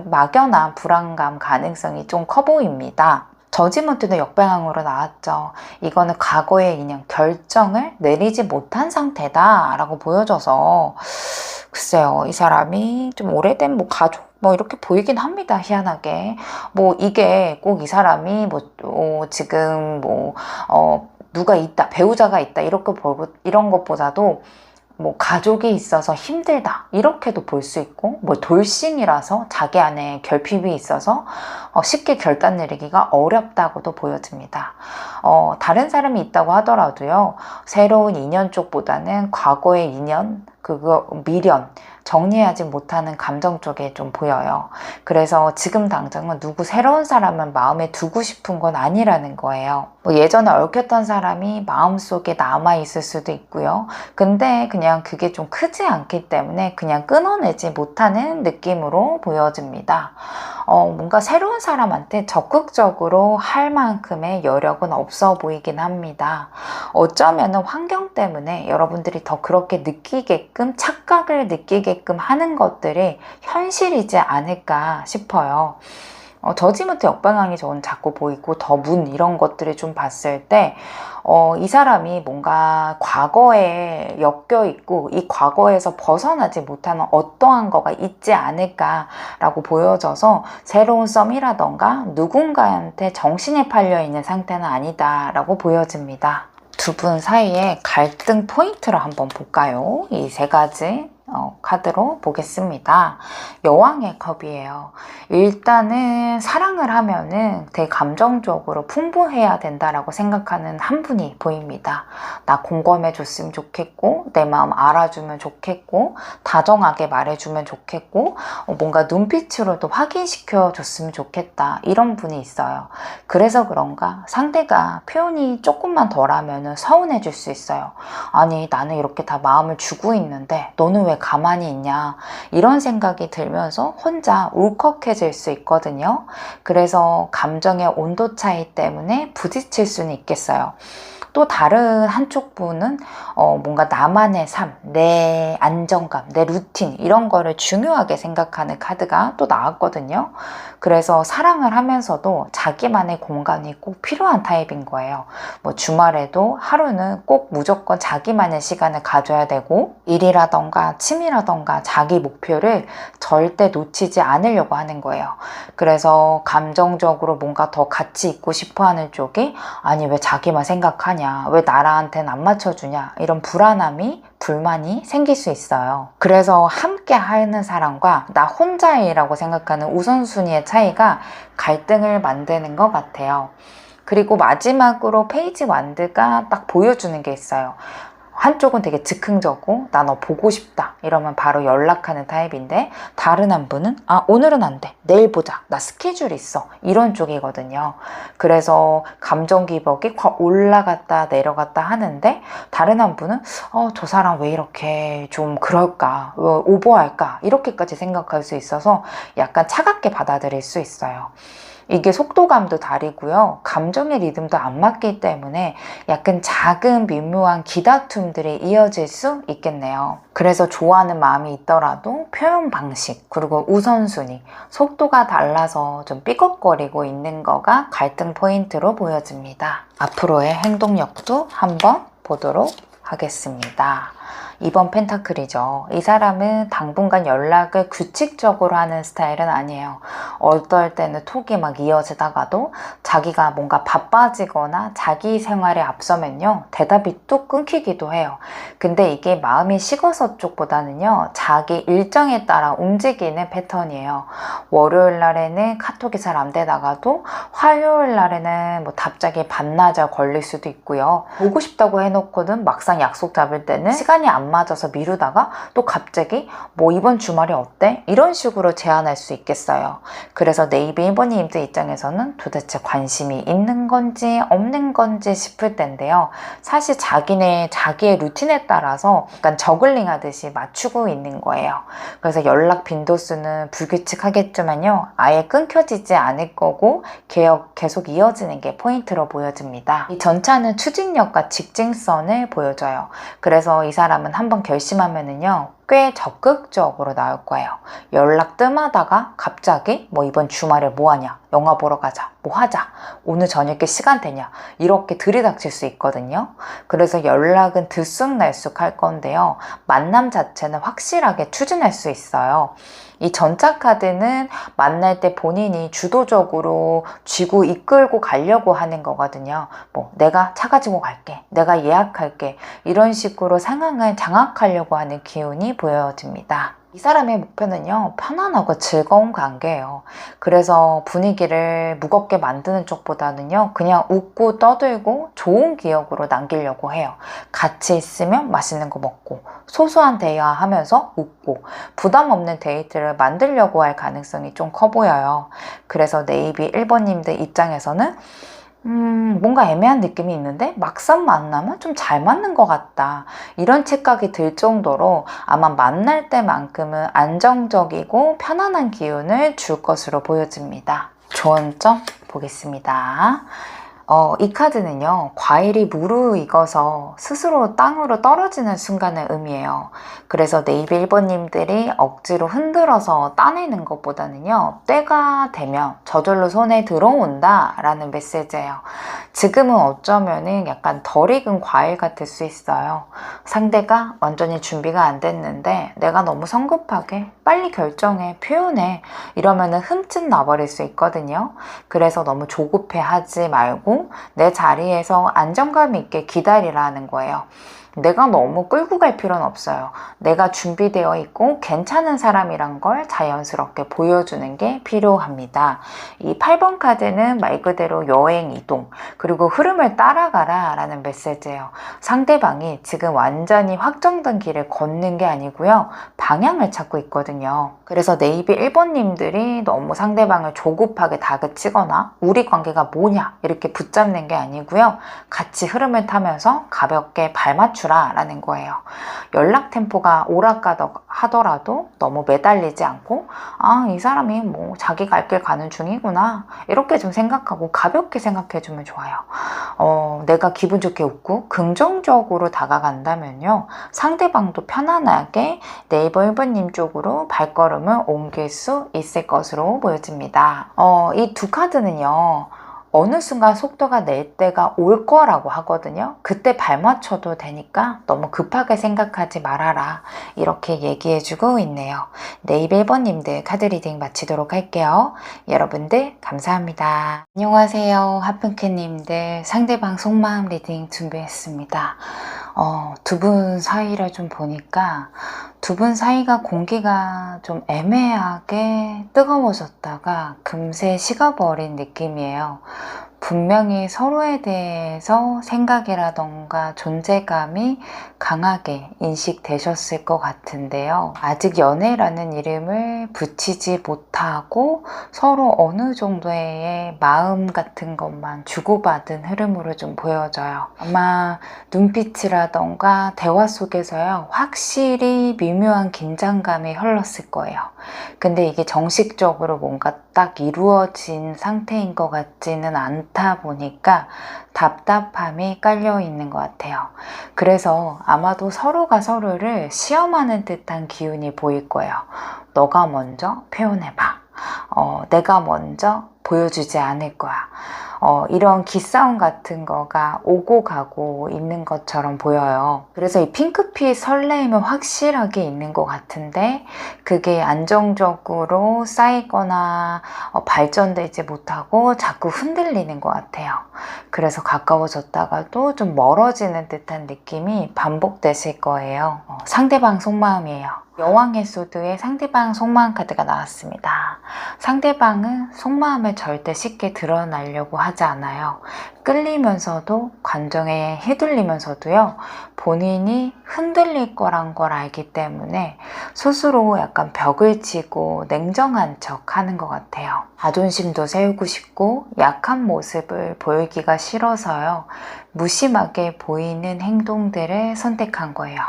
막연한 불안감 가능성이 좀 커 보입니다. 저지먼트도 역방향으로 나왔죠. 이거는 과거의 인연, 결정을 내리지 못한 상태다 라고 보여져서, 글쎄요, 이 사람이 좀 오래된 가족 이렇게 보이긴 합니다. 희한하게. 이게 꼭 이 사람이 지금 누가 있다, 배우자가 있다 이런 것보다도 가족이 있어서 힘들다 이렇게도 볼 수 있고, 돌싱이라서 자기 안에 결핍이 있어서 쉽게 결단 내리기가 어렵다고도 보여집니다. 다른 사람이 있다고 하더라도요, 새로운 인연 쪽보다는 과거의 인연, 미련, 정리하지 못하는 감정 쪽에 좀 보여요. 그래서 지금 당장은 누구 새로운 사람은 마음에 두고 싶은 건 아니라는 거예요. 예전에 얽혔던 사람이 마음속에 남아있을 수도 있고요. 근데 그냥 그게 좀 크지 않기 때문에 그냥 끊어내지 못하는 느낌으로 보여집니다. 뭔가 새로운 사람한테 적극적으로 할 만큼의 여력은 없어 보이긴 합니다. 어쩌면은 환경 때문에 여러분들이 더 그렇게 느끼게끔, 착각을 느끼게끔 하는 것들이 현실이지 않을까 싶어요. 저지먼트 역방향이 저는 자꾸 보이고, 더문 이런 것들을 좀 봤을 때 이 사람이 뭔가 과거에 엮여 있고 이 과거에서 벗어나지 못하는 어떠한 거가 있지 않을까라고 보여져서 새로운 썸이라던가 누군가한테 정신이 팔려 있는 상태는 아니다라고 보여집니다. 두 분 사이의 갈등 포인트를 한번 볼까요? 이 세 가지 카드로 보겠습니다. 여왕의 컵이에요. 일단은 사랑을 하면은 되게 감정적으로 풍부해야 된다라고 생각하는 한 분이 보입니다. 나 공감해 줬으면 좋겠고, 내 마음 알아주면 좋겠고, 다정하게 말해주면 좋겠고, 뭔가 눈빛으로도 확인시켜 줬으면 좋겠다, 이런 분이 있어요. 그래서 그런가 상대가 표현이 조금만 덜하면 서운해 줄 수 있어요. 아니, 나는 이렇게 다 마음을 주고 있는데 너는 왜 가만히 있냐, 이런 생각이 들면서 혼자 울컥해질 수 있거든요. 그래서 감정의 온도 차이 때문에 부딪힐 수는 있겠어요. 또 다른 한쪽 분은 뭔가 나만의 삶, 내 안정감, 내 루틴 이런 거를 중요하게 생각하는 카드가 또 나왔거든요. 그래서 사랑을 하면서도 자기만의 공간이 꼭 필요한 타입인 거예요. 뭐 주말에도 하루는 꼭 무조건 자기만의 시간을 가져야 되고, 일이라던가 취미라던가 자기 목표를 절대 놓치지 않으려고 하는 거예요. 그래서 감정적으로 뭔가 더 같이 있고 싶어 하는 쪽이, 아니 왜 자기만 생각하냐, 왜 나한테는 안 맞춰주냐, 이런 불안함이 불만이 생길 수 있어요. 그래서 함께 하는 사람과 나 혼자이라고 생각하는 우선순위의 차이가 갈등을 만드는 것 같아요. 그리고 마지막으로 페이지 완드가 딱 보여주는 게 있어요. 한쪽은 되게 즉흥적이고 나 너 보고 싶다 이러면 바로 연락하는 타입인데, 다른 한 분은 오늘은 안 돼, 내일 보자, 나 스케줄 있어, 이런 쪽이거든요. 그래서 감정 기복이 올라갔다 내려갔다 하는데, 다른 한 분은 저 사람 왜 이렇게 좀 그럴까, 왜 오버할까, 이렇게까지 생각할 수 있어서 약간 차갑게 받아들일 수 있어요. 이게 속도감도 다르고요. 감정의 리듬도 안 맞기 때문에 약간 작은 미묘한 기다툼들이 이어질 수 있겠네요. 그래서 좋아하는 마음이 있더라도 표현 방식, 그리고 우선순위, 속도가 달라서 좀 삐걱거리고 있는 거가 갈등 포인트로 보여집니다. 앞으로의 행동력도 한번 보도록 하겠습니다. 2번 펜타클이죠. 이 사람은 당분간 연락을 규칙적으로 하는 스타일은 아니에요. 어떨 때는 톡이 막 이어지다가도 자기가 뭔가 바빠지거나 자기 생활에 앞서면요, 대답이 뚝 끊기기도 해요. 근데 이게 마음이 식어서 쪽보다는요, 자기 일정에 따라 움직이는 패턴이에요. 월요일 날에는 카톡이 잘 안 되다가도 화요일 날에는 뭐 답장이 반나절 걸릴 수도 있고요. 보고 싶다고 해놓고는 막상 약속 잡을 때는 시간이 안 맞아서 미루다가 또 갑자기 뭐 이번 주말에 어때? 이런 식으로 제안할 수 있겠어요. 그래서 네이비 1번님들 입장에서는 도대체 관심이 있는 건지 없는 건지 싶을 텐데요. 사실 자기의 루틴에 따라서 약간 저글링 하듯이 맞추고 있는 거예요. 그래서 연락 빈도수는 불규칙하겠지만요, 아예 끊겨지지 않을 거고 계속 이어지는 게 포인트로 보여집니다. 이 전차는 추진력과 직진성을 보여줘요. 그래서 이 사람은 한번 결심하면은요, 꽤 적극적으로 나올 거예요. 연락 뜸하다가 갑자기 뭐 이번 주말에 뭐 하냐, 영화 보러 가자, 뭐 하자, 오늘 저녁에 시간 되냐, 이렇게 들이닥칠 수 있거든요. 그래서 연락은 들쑥날쑥 할 건데요, 만남 자체는 확실하게 추진할 수 있어요. 이 전차 카드는 만날 때 본인이 주도적으로 쥐고 이끌고 가려고 하는 거거든요. 뭐 내가 차 가지고 갈게, 내가 예약할게, 이런 식으로 상황을 장악하려고 하는 기운이 보여집니다. 이 사람의 목표는요, 편안하고 즐거운 관계예요. 그래서 분위기를 무겁게 만드는 쪽보다는요, 그냥 웃고 떠들고 좋은 기억으로 남기려고 해요. 같이 있으면 맛있는 거 먹고 소소한 대화하면서 웃고 부담 없는 데이트를 만들려고 할 가능성이 좀 커 보여요. 그래서 네이비 1번님들 입장에서는 뭔가 애매한 느낌이 있는데 막상 만나면 좀 잘 맞는 것 같다, 이런 착각이 들 정도로 아마 만날 때만큼은 안정적이고 편안한 기운을 줄 것으로 보여집니다. 좋은 점 보겠습니다. 이 카드는요, 과일이 무르익어서 스스로 땅으로 떨어지는 순간을 의미해요. 그래서 네이비 1번님들이 억지로 흔들어서 따내는 것보다는요, 때가 되면 저절로 손에 들어온다 라는 메시지예요. 지금은 어쩌면은 약간 덜 익은 과일 같을 수 있어요. 상대가 완전히 준비가 안 됐는데 내가 너무 성급하게 빨리 결정해, 표현해 이러면은 흠집 나버릴 수 있거든요. 그래서 너무 조급해 하지 말고 내 자리에서 안정감 있게 기다리라는 거예요. 내가 너무 끌고 갈 필요는 없어요. 내가 준비되어 있고 괜찮은 사람이란 걸 자연스럽게 보여주는 게 필요합니다. 이 8번 카드는 말 그대로 여행, 이동, 그리고 흐름을 따라가라 라는 메시지예요. 상대방이 지금 완전히 확정된 길을 걷는 게 아니고요, 방향을 찾고 있거든요. 그래서 네이비 1번님들이 너무 상대방을 조급하게 다그치거나 우리 관계가 뭐냐 이렇게 붙잡는 게 아니고요, 같이 흐름을 타면서 가볍게 발맞추 주라 라는 거예요. 연락 템포가 오락가락 하더라도 너무 매달리지 않고 이 사람이 뭐 자기 갈 길 가는 중이구나 이렇게 좀 생각하고 가볍게 생각해 주면 좋아요. 내가 기분 좋게 웃고 긍정적으로 다가간다면요, 상대방도 편안하게 네이버 1번님 쪽으로 발걸음을 옮길 수 있을 것으로 보여집니다. 이 두 카드는요, 어느 순간 속도가 낼 때가 올 거라고 하거든요. 그때 발맞춰도 되니까 너무 급하게 생각하지 말아라, 이렇게 얘기해주고 있네요. 네이버 1번님들 카드 리딩 마치도록 할게요. 여러분들 감사합니다. 안녕하세요, 하핑크님들. 상대방 속마음 리딩 준비했습니다. 두 분 사이를 좀 보니까 두 분 사이가 공기가 좀 애매하게 뜨거워졌다가 금세 식어버린 느낌이에요. 분명히 서로에 대해서 생각이라던가 존재감이 강하게 인식되셨을 것 같은데요. 아직 연애라는 이름을 붙이지 못하고 서로 어느 정도의 마음 같은 것만 주고받은 흐름으로 좀 보여져요. 아마 눈빛이라던가 대화 속에서요, 확실히 미묘한 긴장감이 흘렀을 거예요. 근데 이게 정식적으로 뭔가 딱 이루어진 상태인 것 같지는 않다 보니까 답답함이 깔려 있는 것 같아요. 그래서 아마도 서로가 서로를 시험하는 듯한 기운이 보일 거예요. 너가 먼저 표현해봐. 내가 먼저 보여주지 않을 거야. 이런 기싸움 같은 거가 오고 가고 있는 것처럼 보여요. 그래서 이 핑크빛 설레임은 확실하게 있는 것 같은데 그게 안정적으로 쌓이거나 발전되지 못하고 자꾸 흔들리는 것 같아요. 그래서 가까워졌다가도 좀 멀어지는 듯한 느낌이 반복되실 거예요. 상대방 속마음이에요. 여왕의 소드에 상대방 속마음 카드가 나왔습니다. 상대방은 속마음을 절대 쉽게 드러나려고 하지 않아요. 끌리면서도 감정에 휘둘리면서도요, 본인이 흔들릴 거란 걸 알기 때문에 스스로 약간 벽을 치고 냉정한 척 하는 것 같아요. 자존심도 세우고 싶고 약한 모습을 보이기가 싫어서요, 무심하게 보이는 행동들을 선택한 거예요.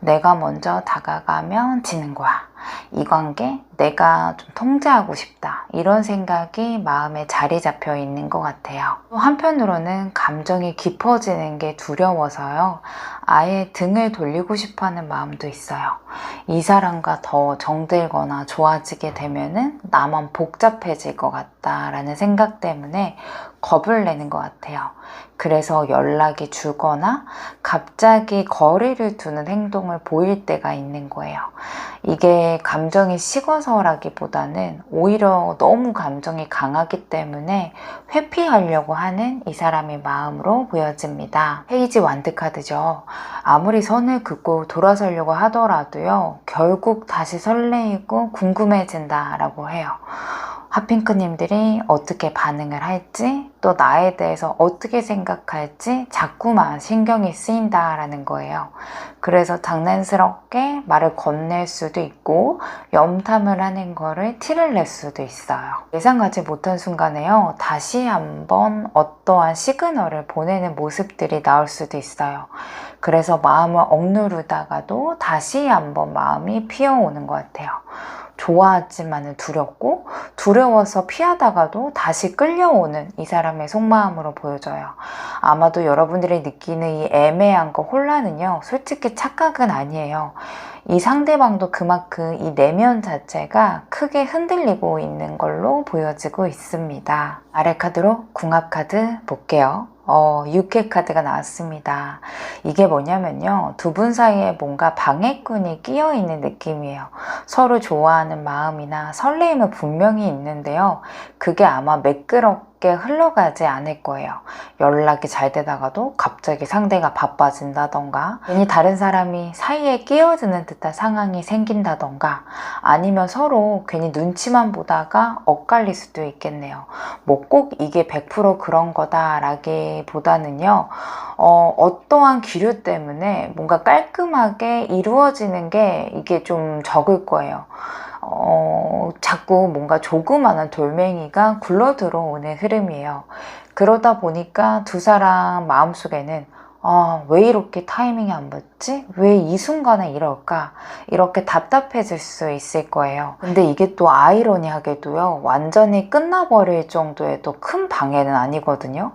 내가 먼저 다가가면 지는 거야. 이 관계 내가 좀 통제하고 싶다, 이런 생각이 마음에 자리 잡혀 있는 것 같아요. 또 한편으로는 감정이 깊어지는 게 두려워서요, 아예 등을 돌리고 싶어하는 마음도 있어요. 이 사람과 더 정들거나 좋아지게 되면은 나만 복잡해질 것 같다라는 생각 때문에 겁을 내는 것 같아요. 그래서 연락이 줄거나 갑자기 거리를 두는 행동을 보일 때가 있는 거예요. 이게 감정이 식어서라기보다는 오히려 너무 감정이 강하기 때문에 회피하려고 하는 이 사람의 마음으로 보여집니다. 페이지 완드 카드죠. 아무리 선을 긋고 돌아서려고 하더라도요, 결국 다시 설레이고 궁금해진다라고 해요. 핫핑크님들이 어떻게 반응을 할지, 또 나에 대해서 어떻게 생각할지 자꾸만 신경이 쓰인다라는 거예요. 그래서 장난스럽게 말을 건넬 수도 있고 염탐을 하는 거를 티를 낼 수도 있어요. 예상하지 못한 순간에요, 다시 한번 어떠한 시그널을 보내는 모습들이 나올 수도 있어요. 그래서 마음을 억누르다가도 다시 한번 마음이 피어오는 것 같아요. 좋아하지만은 두렵고, 두려워서 피하다가도 다시 끌려오는 이 사람의 속마음으로 보여져요. 아마도 여러분들이 느끼는 이 애매한 거, 혼란은요, 솔직히 착각은 아니에요. 이 상대방도 그만큼 이 내면 자체가 크게 흔들리고 있는 걸로 보여지고 있습니다. 아래 카드로 궁합 카드 볼게요. 6회 카드가 나왔습니다. 이게 뭐냐면요, 두 분 사이에 뭔가 방해꾼이 끼어 있는 느낌이에요. 서로 좋아하는 마음이나 설레임은 분명히 있는데요, 그게 아마 매끄럽게 흘러가지 않을 거예요. 연락이 잘 되다가도 갑자기 상대가 바빠진다던가, 괜히 다른 사람이 사이에 끼어드는 듯한 상황이 생긴다던가, 아니면 서로 괜히 눈치만 보다가 엇갈릴 수도 있겠네요. 뭐 꼭 이게 100% 그런 거다라기보다는요, 어떠한 기류 때문에 뭔가 깔끔하게 이루어지는 게 이게 좀 적을 거예요. 자꾸 뭔가 조그마한 돌멩이가 굴러 들어오는 흐름이에요. 그러다 보니까 두 사람 마음속에는 왜 이렇게 타이밍이 안 맞지? 왜 이 순간에 이럴까? 이렇게 답답해질 수 있을 거예요. 근데 이게 또 아이러니하게도요, 완전히 끝나버릴 정도의 또 큰 방해는 아니거든요.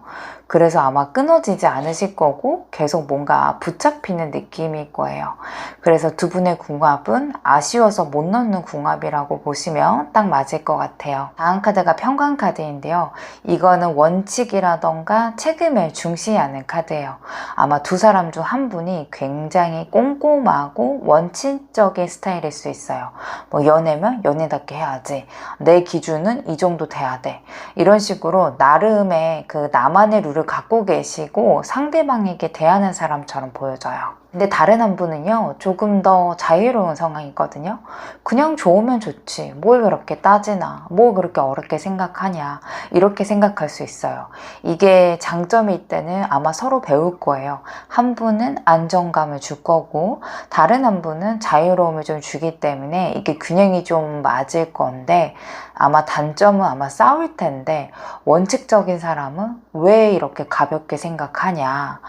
그래서 아마 끊어지지 않으실 거고 계속 뭔가 붙잡히는 느낌일 거예요. 그래서 두 분의 궁합은 아쉬워서 못 넣는 궁합이라고 보시면 딱 맞을 것 같아요. 다음 카드가 평강 카드인데요. 이거는 원칙이라던가 책임을 중시하는 카드예요. 아마 두 사람 중 한 분이 굉장히 꼼꼼하고 원칙적인 스타일일 수 있어요. 뭐 연애면 연애답게 해야지. 내 기준은 이 정도 돼야 돼. 이런 식으로 나름의 그 나만의 룰을 갖고 계시고 상대방에게 대하는 사람처럼 보여져요. 근데 다른 한 분은요, 조금 더 자유로운 상황이거든요. 그냥 좋으면 좋지. 뭘 그렇게 따지나. 뭘 그렇게 어렵게 생각하냐. 이렇게 생각할 수 있어요. 이게 장점이 있때는 아마 서로 배울 거예요. 한 분은 안정감을 줄 거고, 다른 한 분은 자유로움을 좀 주기 때문에 이게 균형이 좀 맞을 건데, 아마 단점은 아마 싸울 텐데, 원칙적인 사람은 왜 이렇게 가볍게 생각하냐.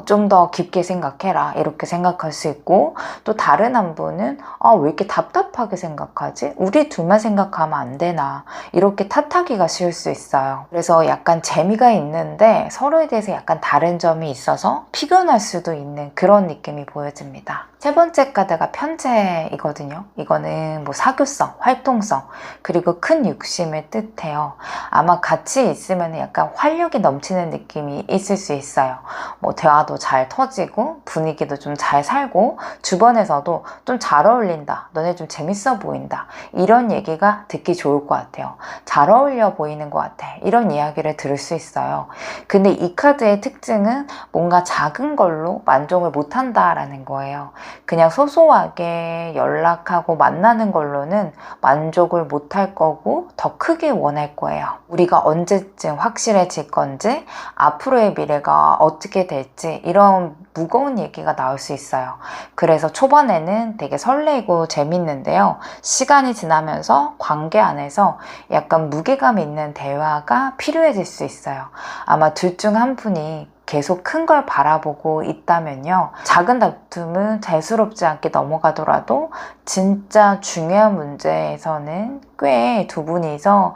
좀 더 깊게 생각해라. 이렇게 생각할 수 있고, 또 다른 한 분은 왜 이렇게 답답하게 생각하지? 우리 둘만 생각하면 안 되나? 이렇게 탓하기가 쉬울 수 있어요. 그래서 약간 재미가 있는데 서로에 대해서 약간 다른 점이 있어서 피곤할 수도 있는 그런 느낌이 보여집니다. 세 번째 카드가 편재이거든요. 이거는 뭐 사교성, 활동성, 그리고 큰 욕심을 뜻해요. 아마 같이 있으면 약간 활력이 넘치는 느낌이 있을 수 있어요. 뭐 대화도 잘 터지고 분위기도 좀 잘 살고 주변에서도 좀 잘 어울린다. 너네 좀 재밌어 보인다. 이런 얘기가 듣기 좋을 것 같아요. 잘 어울려 보이는 것 같아. 이런 이야기를 들을 수 있어요. 근데 이 카드의 특징은 뭔가 작은 걸로 만족을 못한다라는 거예요. 그냥 소소하게 연락하고 만나는 걸로는 만족을 못할 거고 더 크게 원할 거예요. 우리가 언제쯤 확실해질 건지, 앞으로의 미래가 어떻게 될지 이런 무거운 얘기가 나올 수 있어요. 그래서 초반에는 되게 설레고 재밌는데요. 시간이 지나면서 관계 안에서 약간 무게감 있는 대화가 필요해질 수 있어요. 아마 둘 중 한 분이 계속 큰 걸 바라보고 있다면요. 작은 다툼은 대수롭지 않게 넘어가더라도 진짜 중요한 문제에서는 꽤 두 분이서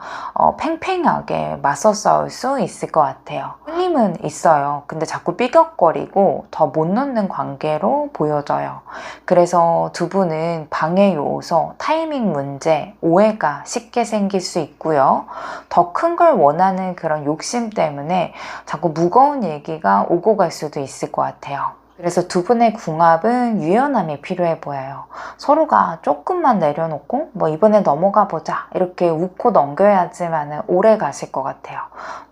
팽팽하게 맞서 싸울 수 있을 것 같아요. 끌림은 있어요. 근데 자꾸 삐걱거리고 더 못 놓는 관계로 보여져요. 그래서 두 분은 방해 요소, 타이밍 문제, 오해가 쉽게 생길 수 있고요. 더 큰 걸 원하는 그런 욕심 때문에 자꾸 무거운 얘기가 오고 갈 수도 있을 것 같아요. 그래서 두 분의 궁합은 유연함이 필요해 보여요. 서로가 조금만 내려놓고 뭐 이번에 넘어가 보자 이렇게 웃고 넘겨야지만 오래 가실 것 같아요.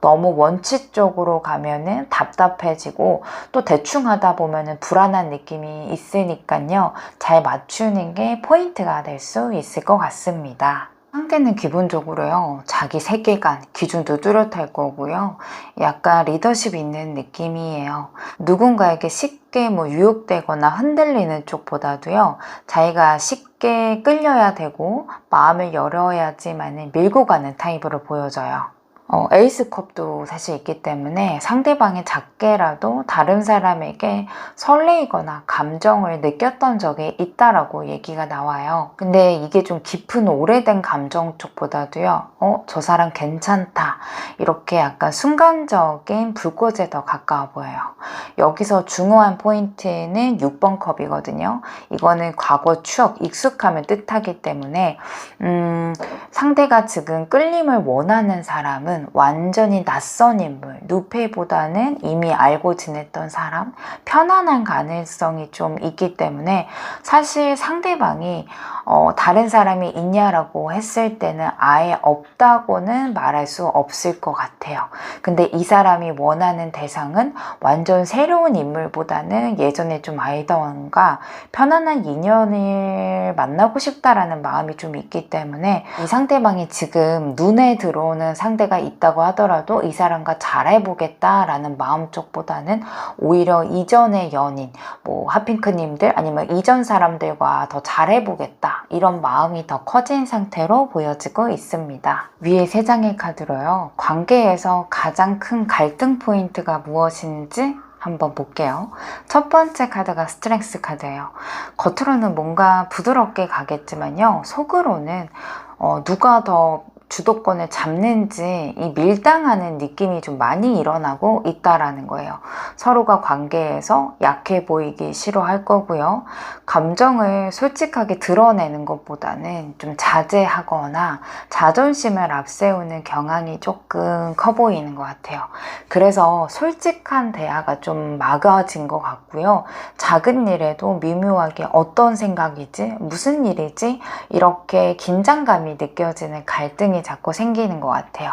너무 원칙적으로 가면은 답답해지고 또 대충 하다 보면은 불안한 느낌이 있으니까요. 잘 맞추는 게 포인트가 될 수 있을 것 같습니다. 상대는 기본적으로요, 자기 세계관, 기준도 뚜렷할 거고요. 약간 리더십 있는 느낌이에요. 누군가에게 쉽게 뭐 유혹되거나 흔들리는 쪽보다도요, 자기가 쉽게 끌려야 되고 마음을 열어야지만 밀고 가는 타입으로 보여져요. 에이스컵도 사실 있기 때문에 상대방이 작게라도 다른 사람에게 설레이거나 감정을 느꼈던 적이 있다라고 얘기가 나와요. 근데 이게 좀 깊은 오래된 감정 쪽보다도요, 저 사람 괜찮다. 이렇게 약간 순간적인 불꽃에 더 가까워 보여요. 여기서 중요한 포인트는 6번 컵이거든요. 이거는 과거 추억, 익숙함을 뜻하기 때문에 상대가 지금 끌림을 원하는 사람은 완전히 낯선 인물, 누페보다는 이미 알고 지냈던 사람, 편안한 가능성이 좀 있기 때문에 사실 상대방이 다른 사람이 있냐라고 했을 때는 아예 없다고는 말할 수 없을 것 같아요. 근데 이 사람이 원하는 대상은 완전 새로운 인물보다는 예전에 좀 알던가 편안한 인연을 만나고 싶다라는 마음이 좀 있기 때문에 이 상대방이 지금 눈에 들어오는 상대가 있다고 하더라도 이 사람과 잘해보겠다라는 마음 쪽보다는 오히려 이전의 연인, 뭐 핫핑크님들 아니면 이전 사람들과 더 잘해보겠다 이런 마음이 더 커진 상태로 보여지고 있습니다. 위에 세 장의 카드로요, 관계에서 가장 큰 갈등 포인트가 무엇인지 한번 볼게요. 첫 번째 카드가 스트렝스 카드예요. 겉으로는 뭔가 부드럽게 가겠지만요. 속으로는 누가 더 주도권을 잡는지 이 밀당하는 느낌이 좀 많이 일어나고 있다라는 거예요. 서로가 관계에서 약해 보이기 싫어할 거고요. 감정을 솔직하게 드러내는 것보다는 좀 자제하거나 자존심을 앞세우는 경향이 조금 커 보이는 것 같아요. 그래서 솔직한 대화가 좀 막아진 것 같고요. 작은 일에도 미묘하게 어떤 생각이지? 무슨 일이지? 이렇게 긴장감이 느껴지는 갈등이 자꾸 생기는 것 같아요.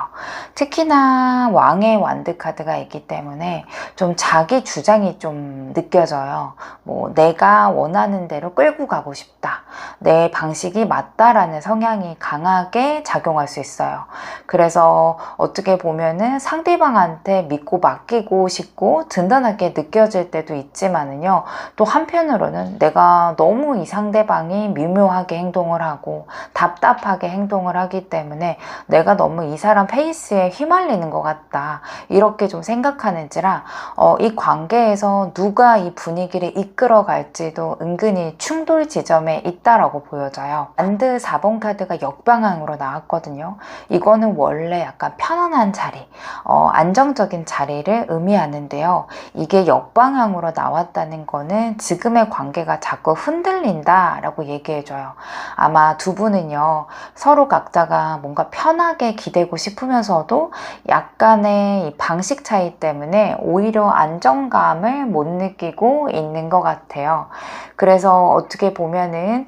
특히나 왕의 완드 카드가 있기 때문에 좀 자기 주장이 좀 느껴져요. 뭐 내가 원하는 대로 끌고 가고 싶다. 내 방식이 맞다라는 성향이 강하게 작용할 수 있어요. 그래서 어떻게 보면은 상대방한테 믿고 맡기고 싶고 든든하게 느껴질 때도 있지만은요. 또 한편으로는 내가 너무 이 상대방이 미묘하게 행동을 하고 답답하게 행동을 하기 때문에 내가 너무 이 사람 페이스에 휘말리는 것 같다. 이렇게 좀 생각하는지라 이 관계에서 누가 이 분위기를 이끌어 갈지도 은근히 충돌 지점에 있다라고 보여져요. 완드 4번 카드가 역방향으로 나왔거든요. 이거는 원래 약간 편안한 자리, 안정적인 자리를 의미하는데요. 이게 역방향으로 나왔다는 거는 지금의 관계가 자꾸 흔들린다라고 얘기해줘요. 아마 두 분은요, 서로 각자가 뭔가 편하게 기대고 싶으면서도 약간의 이 방식 차이 때문에 오히려 안정감을 못 느끼고 있는 것 같아요. 그래서 어떻게 보면은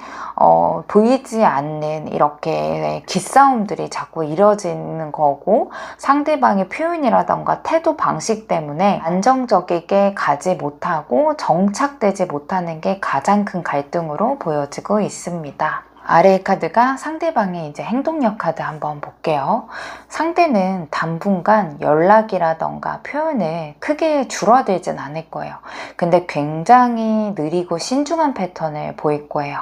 보이지 않는 이렇게 기싸움들이 자꾸 이뤄지는 거고, 상대방의 표현이라던가 태도 방식 때문에 안정적이게 가지 못하고 정착되지 못하는 게 가장 큰 갈등으로 보여지고 있습니다. 아래의 카드가 상대방의 이제 행동력 카드 한번 볼게요. 상대는 당분간 연락이라던가 표현을 크게 줄어들진 않을 거예요. 근데 굉장히 느리고 신중한 패턴을 보일 거예요.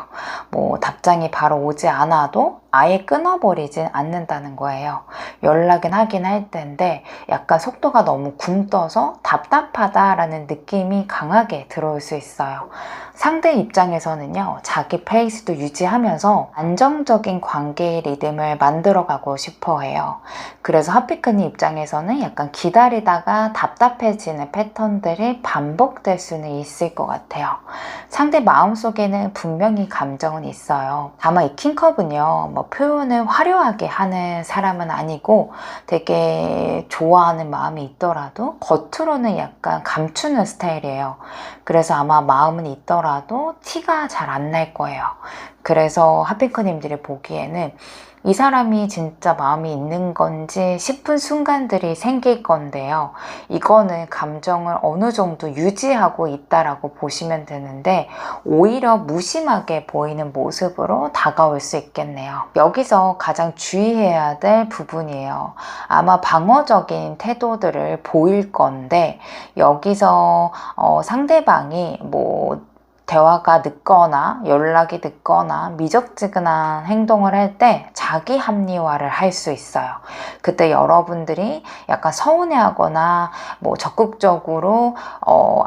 뭐 답장이 바로 오지 않아도 아예 끊어버리진 않는다는 거예요. 연락은 하긴 할 텐데 약간 속도가 너무 굼떠서 답답하다라는 느낌이 강하게 들어올 수 있어요. 상대 입장에서는요, 자기 페이스도 유지하면서 안정적인 관계의 리듬을 만들어가고 싶어 해요. 그래서 하피크니 입장에서는 약간 기다리다가 답답해지는 패턴들이 반복될 수는 있을 것 같아요. 상대 마음속에는 분명히 감정은 있어요. 다만 이 킹컵은요, 뭐 표현을 화려하게 하는 사람은 아니고 되게 좋아하는 마음이 있더라도 겉으로는 약간 감추는 스타일이에요. 그래서 아마 마음은 있더라도 티가 잘 안 날 거예요. 그래서 하피크님들이 보기에는 이 사람이 진짜 마음이 있는 건지 싶은 순간들이 생길 건데요. 이거는 감정을 어느 정도 유지하고 있다라고 보시면 되는데 오히려 무심하게 보이는 모습으로 다가올 수 있겠네요. 여기서 가장 주의해야 될 부분이에요. 아마 방어적인 태도들을 보일 건데 여기서 상대방이 뭐 대화가 늦거나 연락이 늦거나 미적지근한 행동을 할 때 자기 합리화를 할 수 있어요. 그때 여러분들이 약간 서운해하거나 뭐 적극적으로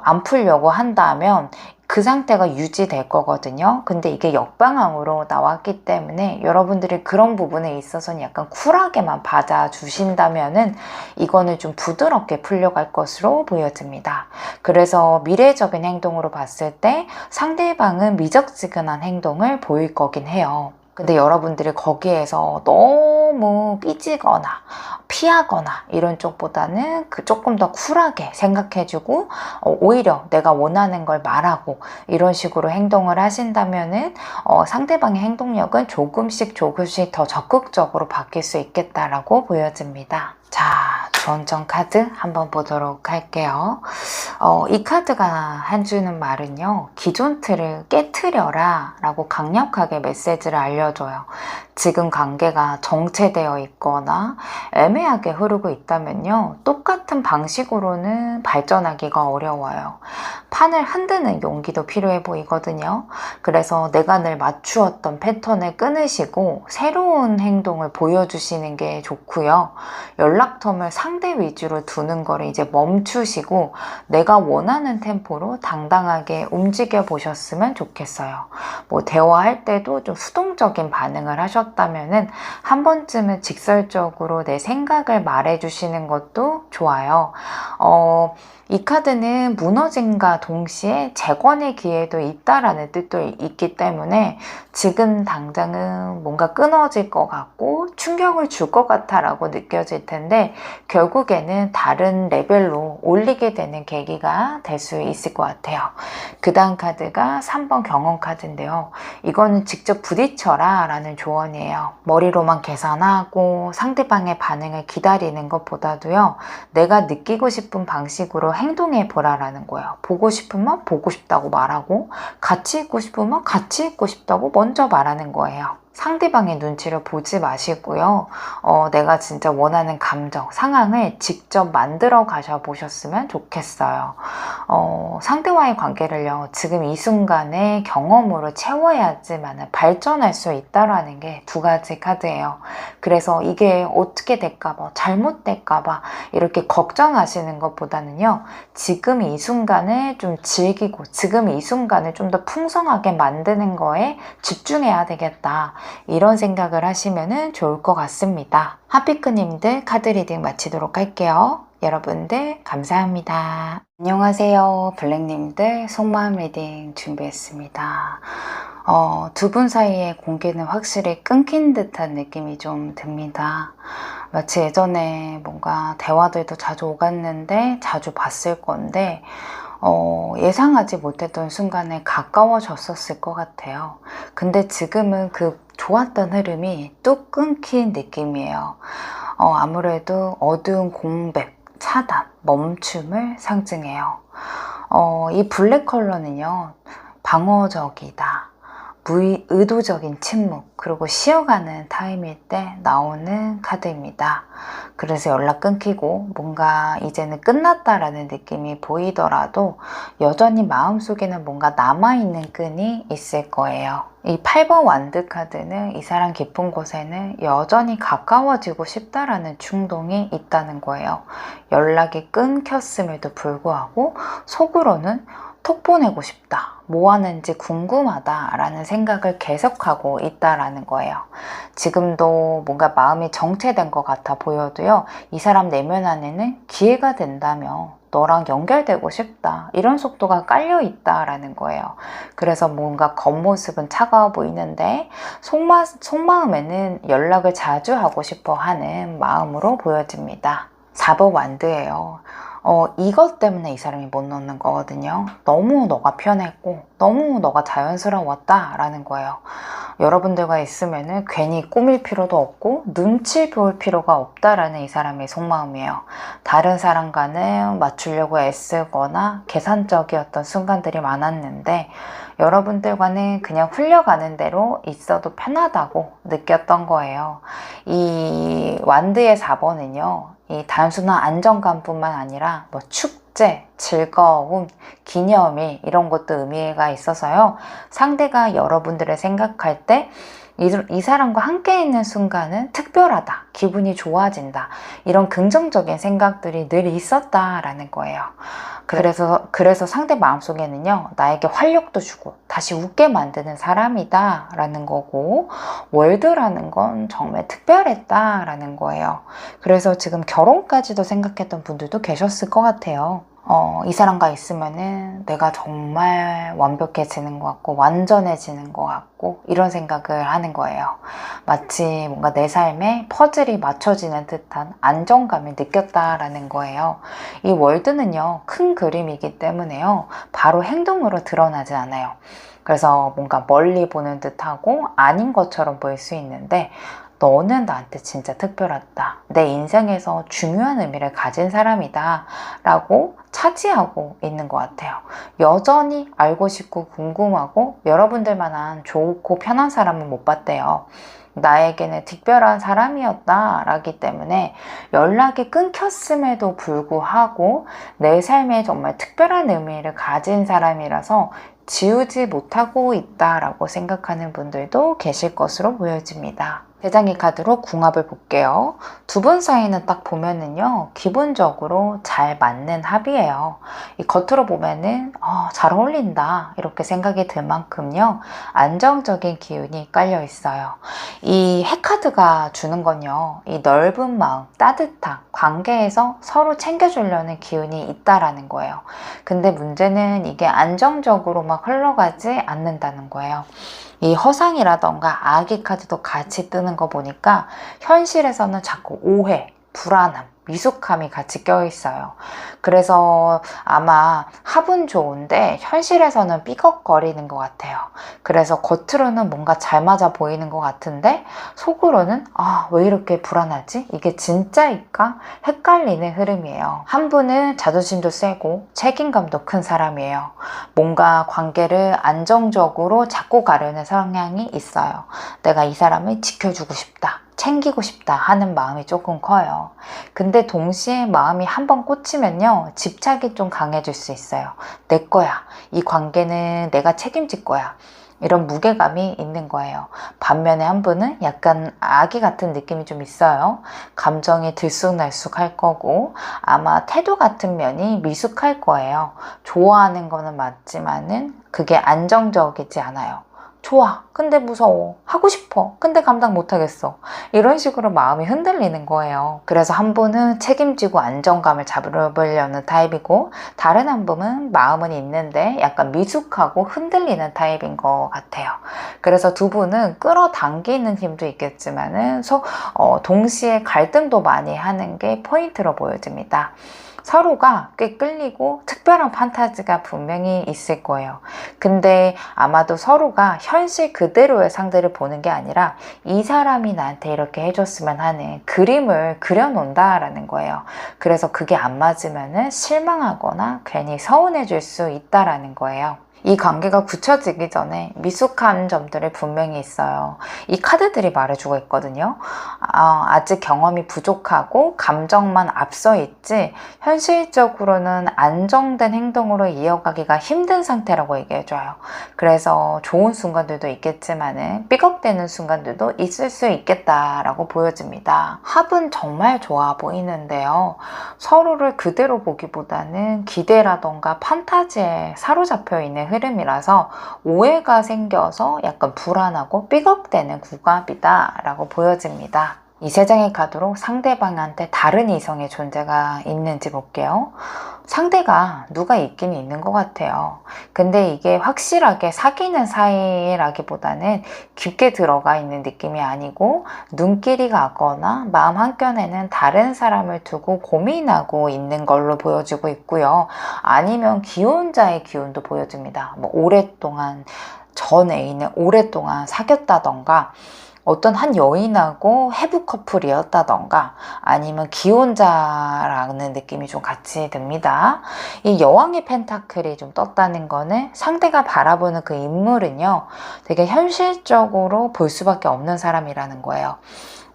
안 풀려고 한다면 그 상태가 유지될 거거든요. 근데 이게 역방향으로 나왔기 때문에 여러분들이 그런 부분에 있어서는 약간 쿨하게만 받아주신다면은 이거는 좀 부드럽게 풀려갈 것으로 보여집니다. 그래서 미래적인 행동으로 봤을 때 상대방은 미적지근한 행동을 보일 거긴 해요. 근데 여러분들이 거기에서 너무 삐지거나 피하거나 이런 쪽보다는 조금 더 쿨하게 생각해주고 오히려 내가 원하는 걸 말하고 이런 식으로 행동을 하신다면은 상대방의 행동력은 조금씩 더 적극적으로 바뀔 수 있겠다라고 보여집니다. 자, 주원점 카드 한번 보도록 할게요. 이 카드가 해주는 말은요, 기존 틀을 깨트려라 라고 강력하게 메시지를 알려줘요. 지금 관계가 정체되어 있거나 애매하게 흐르고 있다면요, 똑같은 방식으로는 발전하기가 어려워요. 판을 흔드는 용기도 필요해 보이거든요. 그래서 내가 늘 맞추었던 패턴을 끊으시고 새로운 행동을 보여주시는 게 좋고요. 연락텀을 상대 위주로 두는 거를 이제 멈추시고 내가 원하는 템포로 당당하게 움직여 보셨으면 좋겠어요. 뭐 대화할 때도 좀 수동적인 반응을 하셨다면은 한 번쯤은 직설적으로 내 생각을 말해 주시는 것도 좋아요. 이 카드는 무너짐과 동시에 재건의 기회도 있다라는 뜻도 있기 때문에 지금 당장은 뭔가 끊어질 것 같고 충격을 줄 것 같아 라고 느껴질 텐데 결국에는 다른 레벨로 올리게 되는 계기가 될 수 있을 것 같아요. 그 다음 카드가 3번 경험 카드인데요. 이거는 직접 부딪혀라 라는 조언이에요. 머리로만 계산하고 상대방의 반응을 기다리는 것보다도요. 내가 느끼고 싶은 방식으로 행동해 보라라는 거예요. 보고 싶으면 보고 싶다고 말하고 같이 있고 싶으면 같이 있고 싶다고 먼저 말하는 거예요. 상대방의 눈치를 보지 마시고요. 내가 진짜 원하는 감정, 상황을 직접 만들어 가셔 보셨으면 좋겠어요. 상대와의 관계를요, 지금 이 순간에 경험으로 채워야지만 발전할 수 있다라는 게 두 가지 카드예요. 그래서 이게 어떻게 될까봐, 잘못될까봐 이렇게 걱정하시는 것보다는요, 지금 이 순간을 좀 즐기고, 지금 이 순간을 좀 더 풍성하게 만드는 거에 집중해야 되겠다. 이런 생각을 하시면 좋을 것 같습니다. 하피크님들 카드 리딩 마치도록 할게요. 여러분들 감사합니다. 안녕하세요. 블랙님들 속마음 리딩 준비했습니다. 두 분 사이의 공개는 확실히 끊긴 듯한 느낌이 좀 듭니다. 마치 예전에 뭔가 대화들도 자주 오갔는데 자주 봤을 건데 예상하지 못했던 순간에 가까워졌었을 것 같아요. 근데 지금은 그 좋았던 흐름이 뚝 끊긴 느낌이에요. 아무래도 어두운 공백, 차단, 멈춤을 상징해요. 이 블랙 컬러는요, 방어적이다. 의도적인 침묵, 그리고 쉬어가는 타임일 때 나오는 카드입니다. 그래서 연락 끊기고 뭔가 이제는 끝났다라는 느낌이 보이더라도 여전히 마음속에는 뭔가 남아있는 끈이 있을 거예요. 이 8번 완드 카드는 이 사람 깊은 곳에는 여전히 가까워지고 싶다라는 충동이 있다는 거예요. 연락이 끊겼음에도 불구하고 속으로는 톡 보내고 싶다. 뭐 하는지 궁금하다 라는 생각을 계속하고 있다라는 거예요. 지금도 뭔가 마음이 정체된 것 같아 보여도요. 이 사람 내면 안에는 기회가 된다며 너랑 연결되고 싶다. 이런 속도가 깔려 있다라는 거예요. 그래서 뭔가 겉모습은 차가워 보이는데 속마음에는 연락을 자주 하고 싶어 하는 마음으로 보여집니다. 4번 완드예요. 이것 때문에 이 사람이 못 넣는 거거든요. 너무 너가 편했고 너무 너가 자연스러웠다 라는 거예요. 여러분들과 있으면은 괜히 꾸밀 필요도 없고 눈치 볼 필요가 없다라는 이 사람의 속마음이에요. 다른 사람과는 맞추려고 애쓰거나 계산적이었던 순간들이 많았는데 여러분들과는 그냥 흘려가는 대로 있어도 편하다고 느꼈던 거예요. 이 완드의 4번은요. 이 단순한 안정감뿐만 아니라 뭐 축제, 즐거움, 기념일 이런 것도 의미가 있어서요. 상대가 여러분들을 생각할 때 이 사람과 함께 있는 순간은 특별하다, 기분이 좋아진다 이런 긍정적인 생각들이 늘 있었다라는 거예요. 그래서 상대 마음속에는요, 나에게 활력도 주고 다시 웃게 만드는 사람이다 라는 거고, 월드라는 건 정말 특별했다 라는 거예요. 그래서 지금 결혼까지도 생각했던 분들도 계셨을 것 같아요. 이 사람과 있으면은 내가 정말 완벽해지는 것 같고 완전해지는 것 같고 이런 생각을 하는 거예요. 마치 뭔가 내 삶에 퍼즐이 맞춰지는 듯한 안정감을 느꼈다라는 거예요. 이 월드는요, 큰 그림이기 때문에요, 바로 행동으로 드러나지 않아요. 그래서 뭔가 멀리 보는 듯하고 아닌 것처럼 보일 수 있는데 너는 나한테 진짜 특별하다. 내 인생에서 중요한 의미를 가진 사람이다 라고 차지하고 있는 것 같아요. 여전히 알고 싶고 궁금하고 여러분들만한 좋고 편한 사람은 못 봤대요. 나에게는 특별한 사람이었다라기 때문에 연락이 끊겼음에도 불구하고 내 삶에 정말 특별한 의미를 가진 사람이라서 지우지 못하고 있다라고 생각하는 분들도 계실 것으로 보여집니다. 대장의 카드로 궁합을 볼게요. 두 분 사이는 딱 보면은요, 기본적으로 잘 맞는 합이에요. 이 겉으로 보면은 잘 어울린다 이렇게 생각이 들 만큼요, 안정적인 기운이 깔려 있어요. 이 핵카드가 주는 건요, 이 넓은 마음, 따뜻한 관계에서 서로 챙겨주려는 기운이 있다라는 거예요. 근데 문제는 이게 안정적으로 막 흘러가지 않는다는 거예요. 이 허상이라던가 아기 카드도 같이 뜨는 거 보니까 현실에서는 자꾸 오해, 불안함, 미숙함이 같이 껴있어요. 그래서 아마 합은 좋은데 현실에서는 삐걱거리는 것 같아요. 그래서 겉으로는 뭔가 잘 맞아 보이는 것 같은데 속으로는 왜 이렇게 불안하지? 이게 진짜일까? 헷갈리는 흐름이에요. 한 분은 자존심도 세고 책임감도 큰 사람이에요. 뭔가 관계를 안정적으로 잡고 가려는 성향이 있어요. 내가 이 사람을 지켜주고 싶다, 챙기고 싶다 하는 마음이 조금 커요. 근데 동시에 마음이 한번 꽂히면요, 집착이 좀 강해질 수 있어요. 내 거야. 이 관계는 내가 책임질 거야. 이런 무게감이 있는 거예요. 반면에 한 분은 약간 아기 같은 느낌이 좀 있어요. 감정이 들쑥날쑥 할 거고 아마 태도 같은 면이 미숙할 거예요. 좋아하는 거는 맞지만은 그게 안정적이지 않아요. 좋아, 근데 무서워. 하고 싶어, 근데 감당 못하겠어. 이런 식으로 마음이 흔들리는 거예요. 그래서 한 분은 책임지고 안정감을 잡으려는 타입이고, 다른 한 분은 마음은 있는데 약간 미숙하고 흔들리는 타입인 것 같아요. 그래서 두 분은 끌어당기는 힘도 있겠지만은 동시에 갈등도 많이 하는 게 포인트로 보여집니다. 서로가 꽤 끌리고 특별한 판타지가 분명히 있을 거예요. 근데 아마도 서로가 현실 그대로의 상대를 보는 게 아니라 이 사람이 나한테 이렇게 해줬으면 하는 그림을 그려놓는다라는 거예요. 그래서 그게 안 맞으면은 실망하거나 괜히 서운해질 수 있다라는 거예요. 이 관계가 굳혀지기 전에 미숙한 점들이 분명히 있어요. 이 카드들이 말해주고 있거든요. 아직 경험이 부족하고 감정만 앞서 있지 현실적으로는 안정된 행동으로 이어가기가 힘든 상태라고 얘기해줘요. 그래서 좋은 순간들도 있겠지만은 삐걱대는 순간들도 있을 수 있겠다라고 보여집니다. 합은 정말 좋아 보이는데요. 서로를 그대로 보기보다는 기대라던가 판타지에 사로잡혀 있는 흐름이라서 오해가 생겨서 약간 불안하고 삐걱대는 궁합이다 라고 보여집니다. 이 세 장의 카드로 상대방한테 다른 이성의 존재가 있는지 볼게요. 상대가 누가 있긴 있는 것 같아요. 근데 이게 확실하게 사귀는 사이라기보다는 깊게 들어가 있는 느낌이 아니고 눈길이 가거나 마음 한켠에는 다른 사람을 두고 고민하고 있는 걸로 보여지고 있고요. 아니면 기혼자의 기운도 보여집니다. 오랫동안 전 애인을 오랫동안 사귀었다던가 어떤 한 여인하고 해부 커플이었다던가 아니면 기혼자라는 느낌이 좀 같이 듭니다. 이 여왕의 펜타클이 좀 떴다는 거는 상대가 바라보는 그 인물은요, 되게 현실적으로 볼 수밖에 없는 사람이라는 거예요.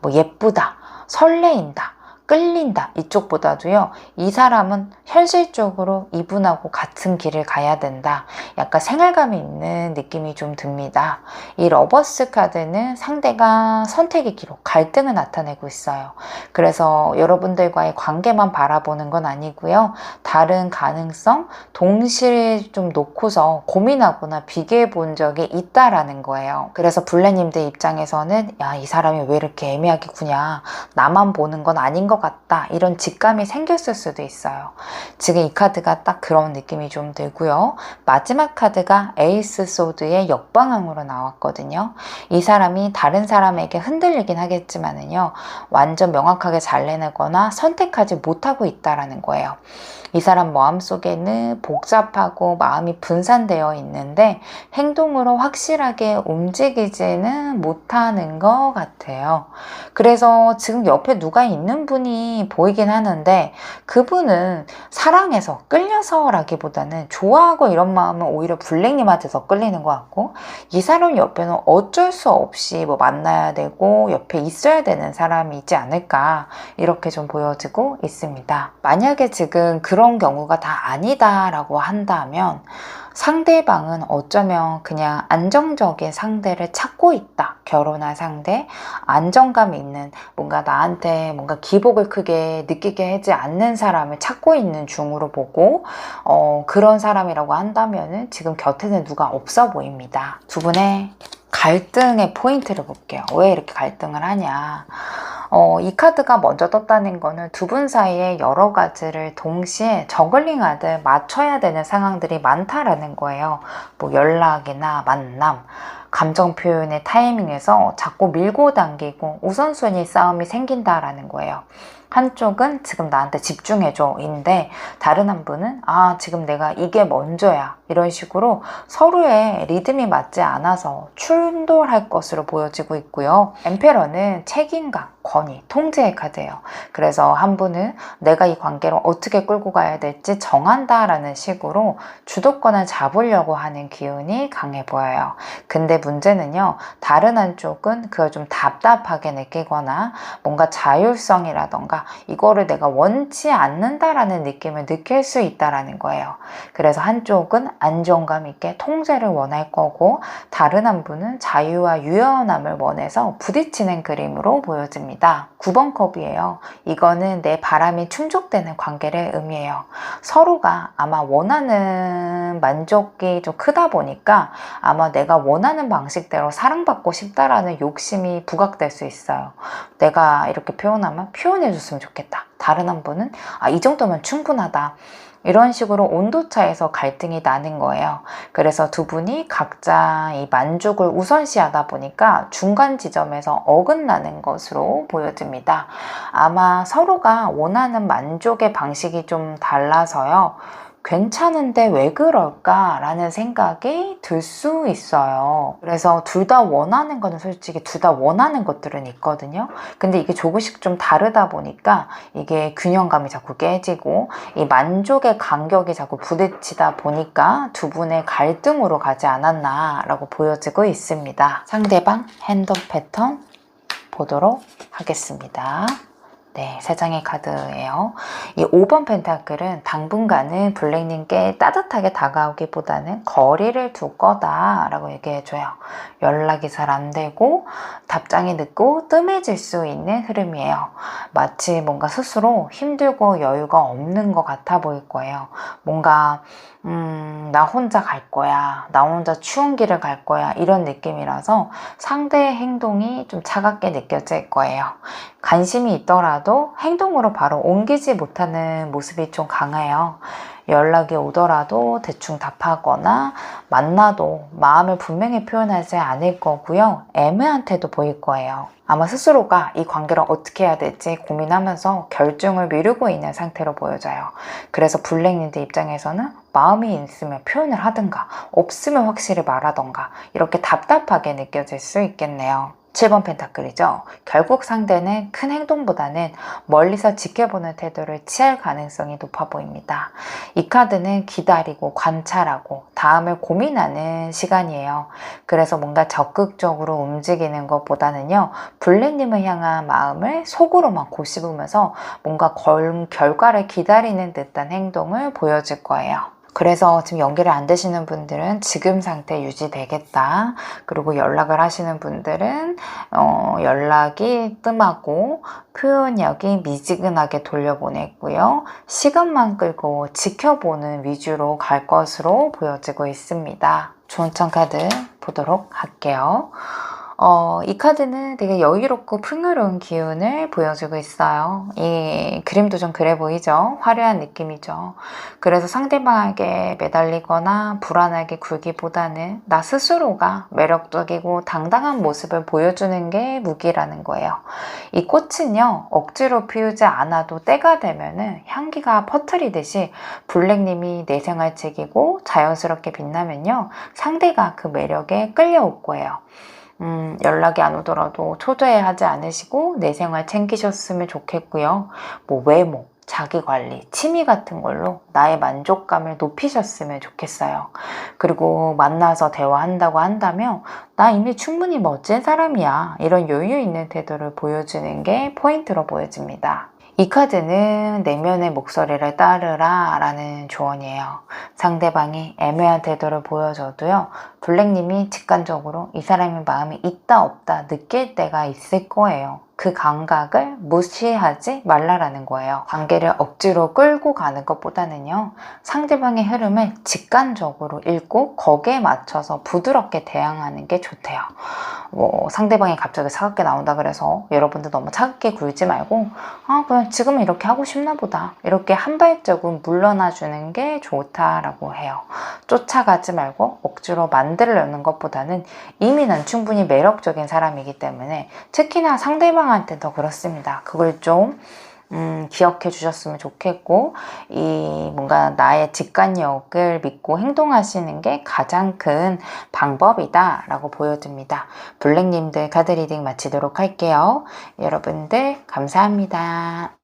예쁘다, 설레인다, 끌린다 이쪽보다도요, 이 사람은 현실적으로 이분하고 같은 길을 가야 된다, 약간 생활감이 있는 느낌이 좀 듭니다. 이 러버스 카드는 상대가 선택의 기록, 갈등을 나타내고 있어요. 그래서 여러분들과의 관계만 바라보는 건 아니고요, 다른 가능성 동시에 좀 놓고서 고민하거나 비교해 본 적이 있다라는 거예요. 그래서 블레님들 입장에서는 이 사람이 왜 이렇게 애매하게 구냐, 나만 보는 건 아닌 것 같다, 이런 직감이 생겼을 수도 있어요. 지금 이 카드가 딱 그런 느낌이 좀 들고요. 마지막 카드가 에이스 소드의 역방향으로 나왔거든요. 이 사람이 다른 사람에게 흔들리긴 하겠지만은요, 완전 명확하게 잘 내내거나 선택하지 못하고 있다라는 거예요. 이 사람 마음속에는 복잡하고 마음이 분산되어 있는데 행동으로 확실하게 움직이지는 못하는 것 같아요. 그래서 지금 옆에 누가 있는 분이 보이긴 하는데 그분은 사랑해서 끌려서라기보다는 좋아하고 이런 마음은 오히려 블랙님한테 더 끌리는 것 같고, 이 사람 옆에는 어쩔 수 없이 만나야 되고 옆에 있어야 되는 사람이 있지 않을까, 이렇게 좀 보여지고 있습니다. 만약에 지금 그런 경우가 다 아니다라고 한다면 상대방은 어쩌면 그냥 안정적인 상대를 찾고 있다. 결혼할 상대, 안정감 있는 뭔가 나한테 뭔가 기복을 크게 느끼게 하지 않는 사람을 찾고 있는 중으로 보고 그런 사람이라고 한다면은 지금 곁에는 누가 없어 보입니다. 두 분의 갈등의 포인트를 볼게요. 왜 이렇게 갈등을 하냐. 이 카드가 먼저 떴다는 거는 두 분 사이에 여러 가지를 동시에 저글링하듯 맞춰야 되는 상황들이 많다라는 거예요. 뭐 연락이나 만남, 감정 표현의 타이밍에서 자꾸 밀고 당기고 우선순위 싸움이 생긴다라는 거예요. 한쪽은 지금 나한테 집중해줘 인데 다른 한 분은 지금 내가 이게 먼저야 이런 식으로 서로의 리듬이 맞지 않아서 충돌할 것으로 보여지고 있고요. 엠페러는 책임감, 권위, 통제의 카드예요. 그래서 한 분은 내가 이 관계를 어떻게 끌고 가야 될지 정한다라는 식으로 주도권을 잡으려고 하는 기운이 강해 보여요. 근데 문제는요, 다른 한쪽은 그걸 좀 답답하게 느끼거나 뭔가 자율성이라던가 이거를 내가 원치 않는다라는 느낌을 느낄 수 있다라는 거예요. 그래서 한쪽은 안정감 있게 통제를 원할 거고 다른 한 분은 자유와 유연함을 원해서 부딪히는 그림으로 보여집니다. 9번 컵이에요. 이거는 내 바람이 충족되는 관계를 의미해요. 서로가 아마 원하는 만족이 좀 크다 보니까 아마 내가 원하는 방식대로 사랑받고 싶다라는 욕심이 부각될 수 있어요. 내가 이렇게 표현하면 표현해줬으면 좋겠다. 다른 한 분은 이 정도면 충분하다. 이런 식으로 온도차에서 갈등이 나는 거예요. 그래서 두 분이 각자 이 만족을 우선시하다 보니까 중간 지점에서 어긋나는 것으로 보여집니다. 아마 서로가 원하는 만족의 방식이 좀 달라서요. 괜찮은데 왜 그럴까? 라는 생각이 들 수 있어요. 그래서 둘 다 원하는 거는 솔직히 둘 다 원하는 것들은 있거든요. 근데 이게 조금씩 좀 다르다 보니까 이게 균형감이 자꾸 깨지고 이 만족의 간격이 자꾸 부딪히다 보니까 두 분의 갈등으로 가지 않았나 라고 보여지고 있습니다. 상대방 행동 패턴 보도록 하겠습니다. 네, 3장의 카드예요. 이 5번 펜타클은 당분간은 블랙님께 따뜻하게 다가오기보다는 거리를 둘 거다라고 얘기해줘요. 연락이 잘 안 되고 답장이 늦고 뜸해질 수 있는 흐름이에요. 마치 뭔가 스스로 힘들고 여유가 없는 것 같아 보일 거예요. 뭔가 나 혼자 갈 거야. 나 혼자 추운 길을 갈 거야. 이런 느낌이라서 상대의 행동이 좀 차갑게 느껴질 거예요. 관심이 있더라도 행동으로 바로 옮기지 못하는 모습이 좀 강해요. 연락이 오더라도 대충 답하거나 만나도 마음을 분명히 표현하지 않을 거고요. 애매한 태도 보일 거예요. 아마 스스로가 이 관계를 어떻게 해야 될지 고민하면서 결정을 미루고 있는 상태로 보여져요. 그래서 블랙님들 입장에서는 마음이 있으면 표현을 하든가 없으면 확실히 말하던가 이렇게 답답하게 느껴질 수 있겠네요. 7번 펜타클이죠. 결국 상대는 큰 행동보다는 멀리서 지켜보는 태도를 취할 가능성이 높아 보입니다. 이 카드는 기다리고 관찰하고 다음을 고민하는 시간이에요. 그래서 뭔가 적극적으로 움직이는 것보다는요. 블랙님을 향한 마음을 속으로만 고씹으면서 뭔가 결과를 기다리는 듯한 행동을 보여줄 거예요. 그래서 지금 연결이 안 되시는 분들은 지금 상태 유지되겠다. 그리고 연락을 하시는 분들은 연락이 뜸하고 표현력이 미지근하게 돌려보냈고요. 시간만 끌고 지켜보는 위주로 갈 것으로 보여지고 있습니다. 좋은 천 카드 보도록 할게요. 이 카드는 되게 여유롭고 풍요로운 기운을 보여주고 있어요. 이 그림도 좀 그래 보이죠? 화려한 느낌이죠. 그래서 상대방에게 매달리거나 불안하게 굴기보다는 나 스스로가 매력적이고 당당한 모습을 보여주는 게 무기라는 거예요. 이 꽃은요, 억지로 피우지 않아도 때가 되면은 향기가 퍼뜨리듯이 블랙님이 내생활책이고 자연스럽게 빛나면요, 상대가 그 매력에 끌려올 거예요. 연락이 안 오더라도 초조해하지 않으시고 내 생활 챙기셨으면 좋겠고요. 뭐 외모, 자기관리, 취미 같은 걸로 나의 만족감을 높이셨으면 좋겠어요. 그리고 만나서 대화한다고 한다면 나 이미 충분히 멋진 사람이야. 이런 여유 있는 태도를 보여주는 게 포인트로 보여집니다. 이 카드는 내면의 목소리를 따르라 라는 조언이에요. 상대방이 애매한 태도를 보여줘도요, 블랙님이 직관적으로 이 사람의 마음이 있다 없다 느낄 때가 있을 거예요. 그 감각을 무시하지 말라라는 거예요. 관계를 억지로 끌고 가는 것보다는요, 상대방의 흐름을 직관적으로 읽고 거기에 맞춰서 부드럽게 대항하는 게 좋대요. 상대방이 갑자기 차갑게 나온다 그래서 여러분들 너무 차갑게 굴지 말고 그냥 지금은 이렇게 하고 싶나 보다, 이렇게 한 발자국 물러나 주는 게 좋다라고 해요. 쫓아가지 말고 억지로 만들려는 것보다는 이미 난 충분히 매력적인 사람이기 때문에, 특히나 상대방한테 더 그렇습니다. 그걸 좀 기억해 주셨으면 좋겠고, 이 뭔가 나의 직관력을 믿고 행동하시는 게 가장 큰 방법이다 라고 보여집니다. 블랙님들 카드 리딩 마치도록 할게요. 여러분들 감사합니다.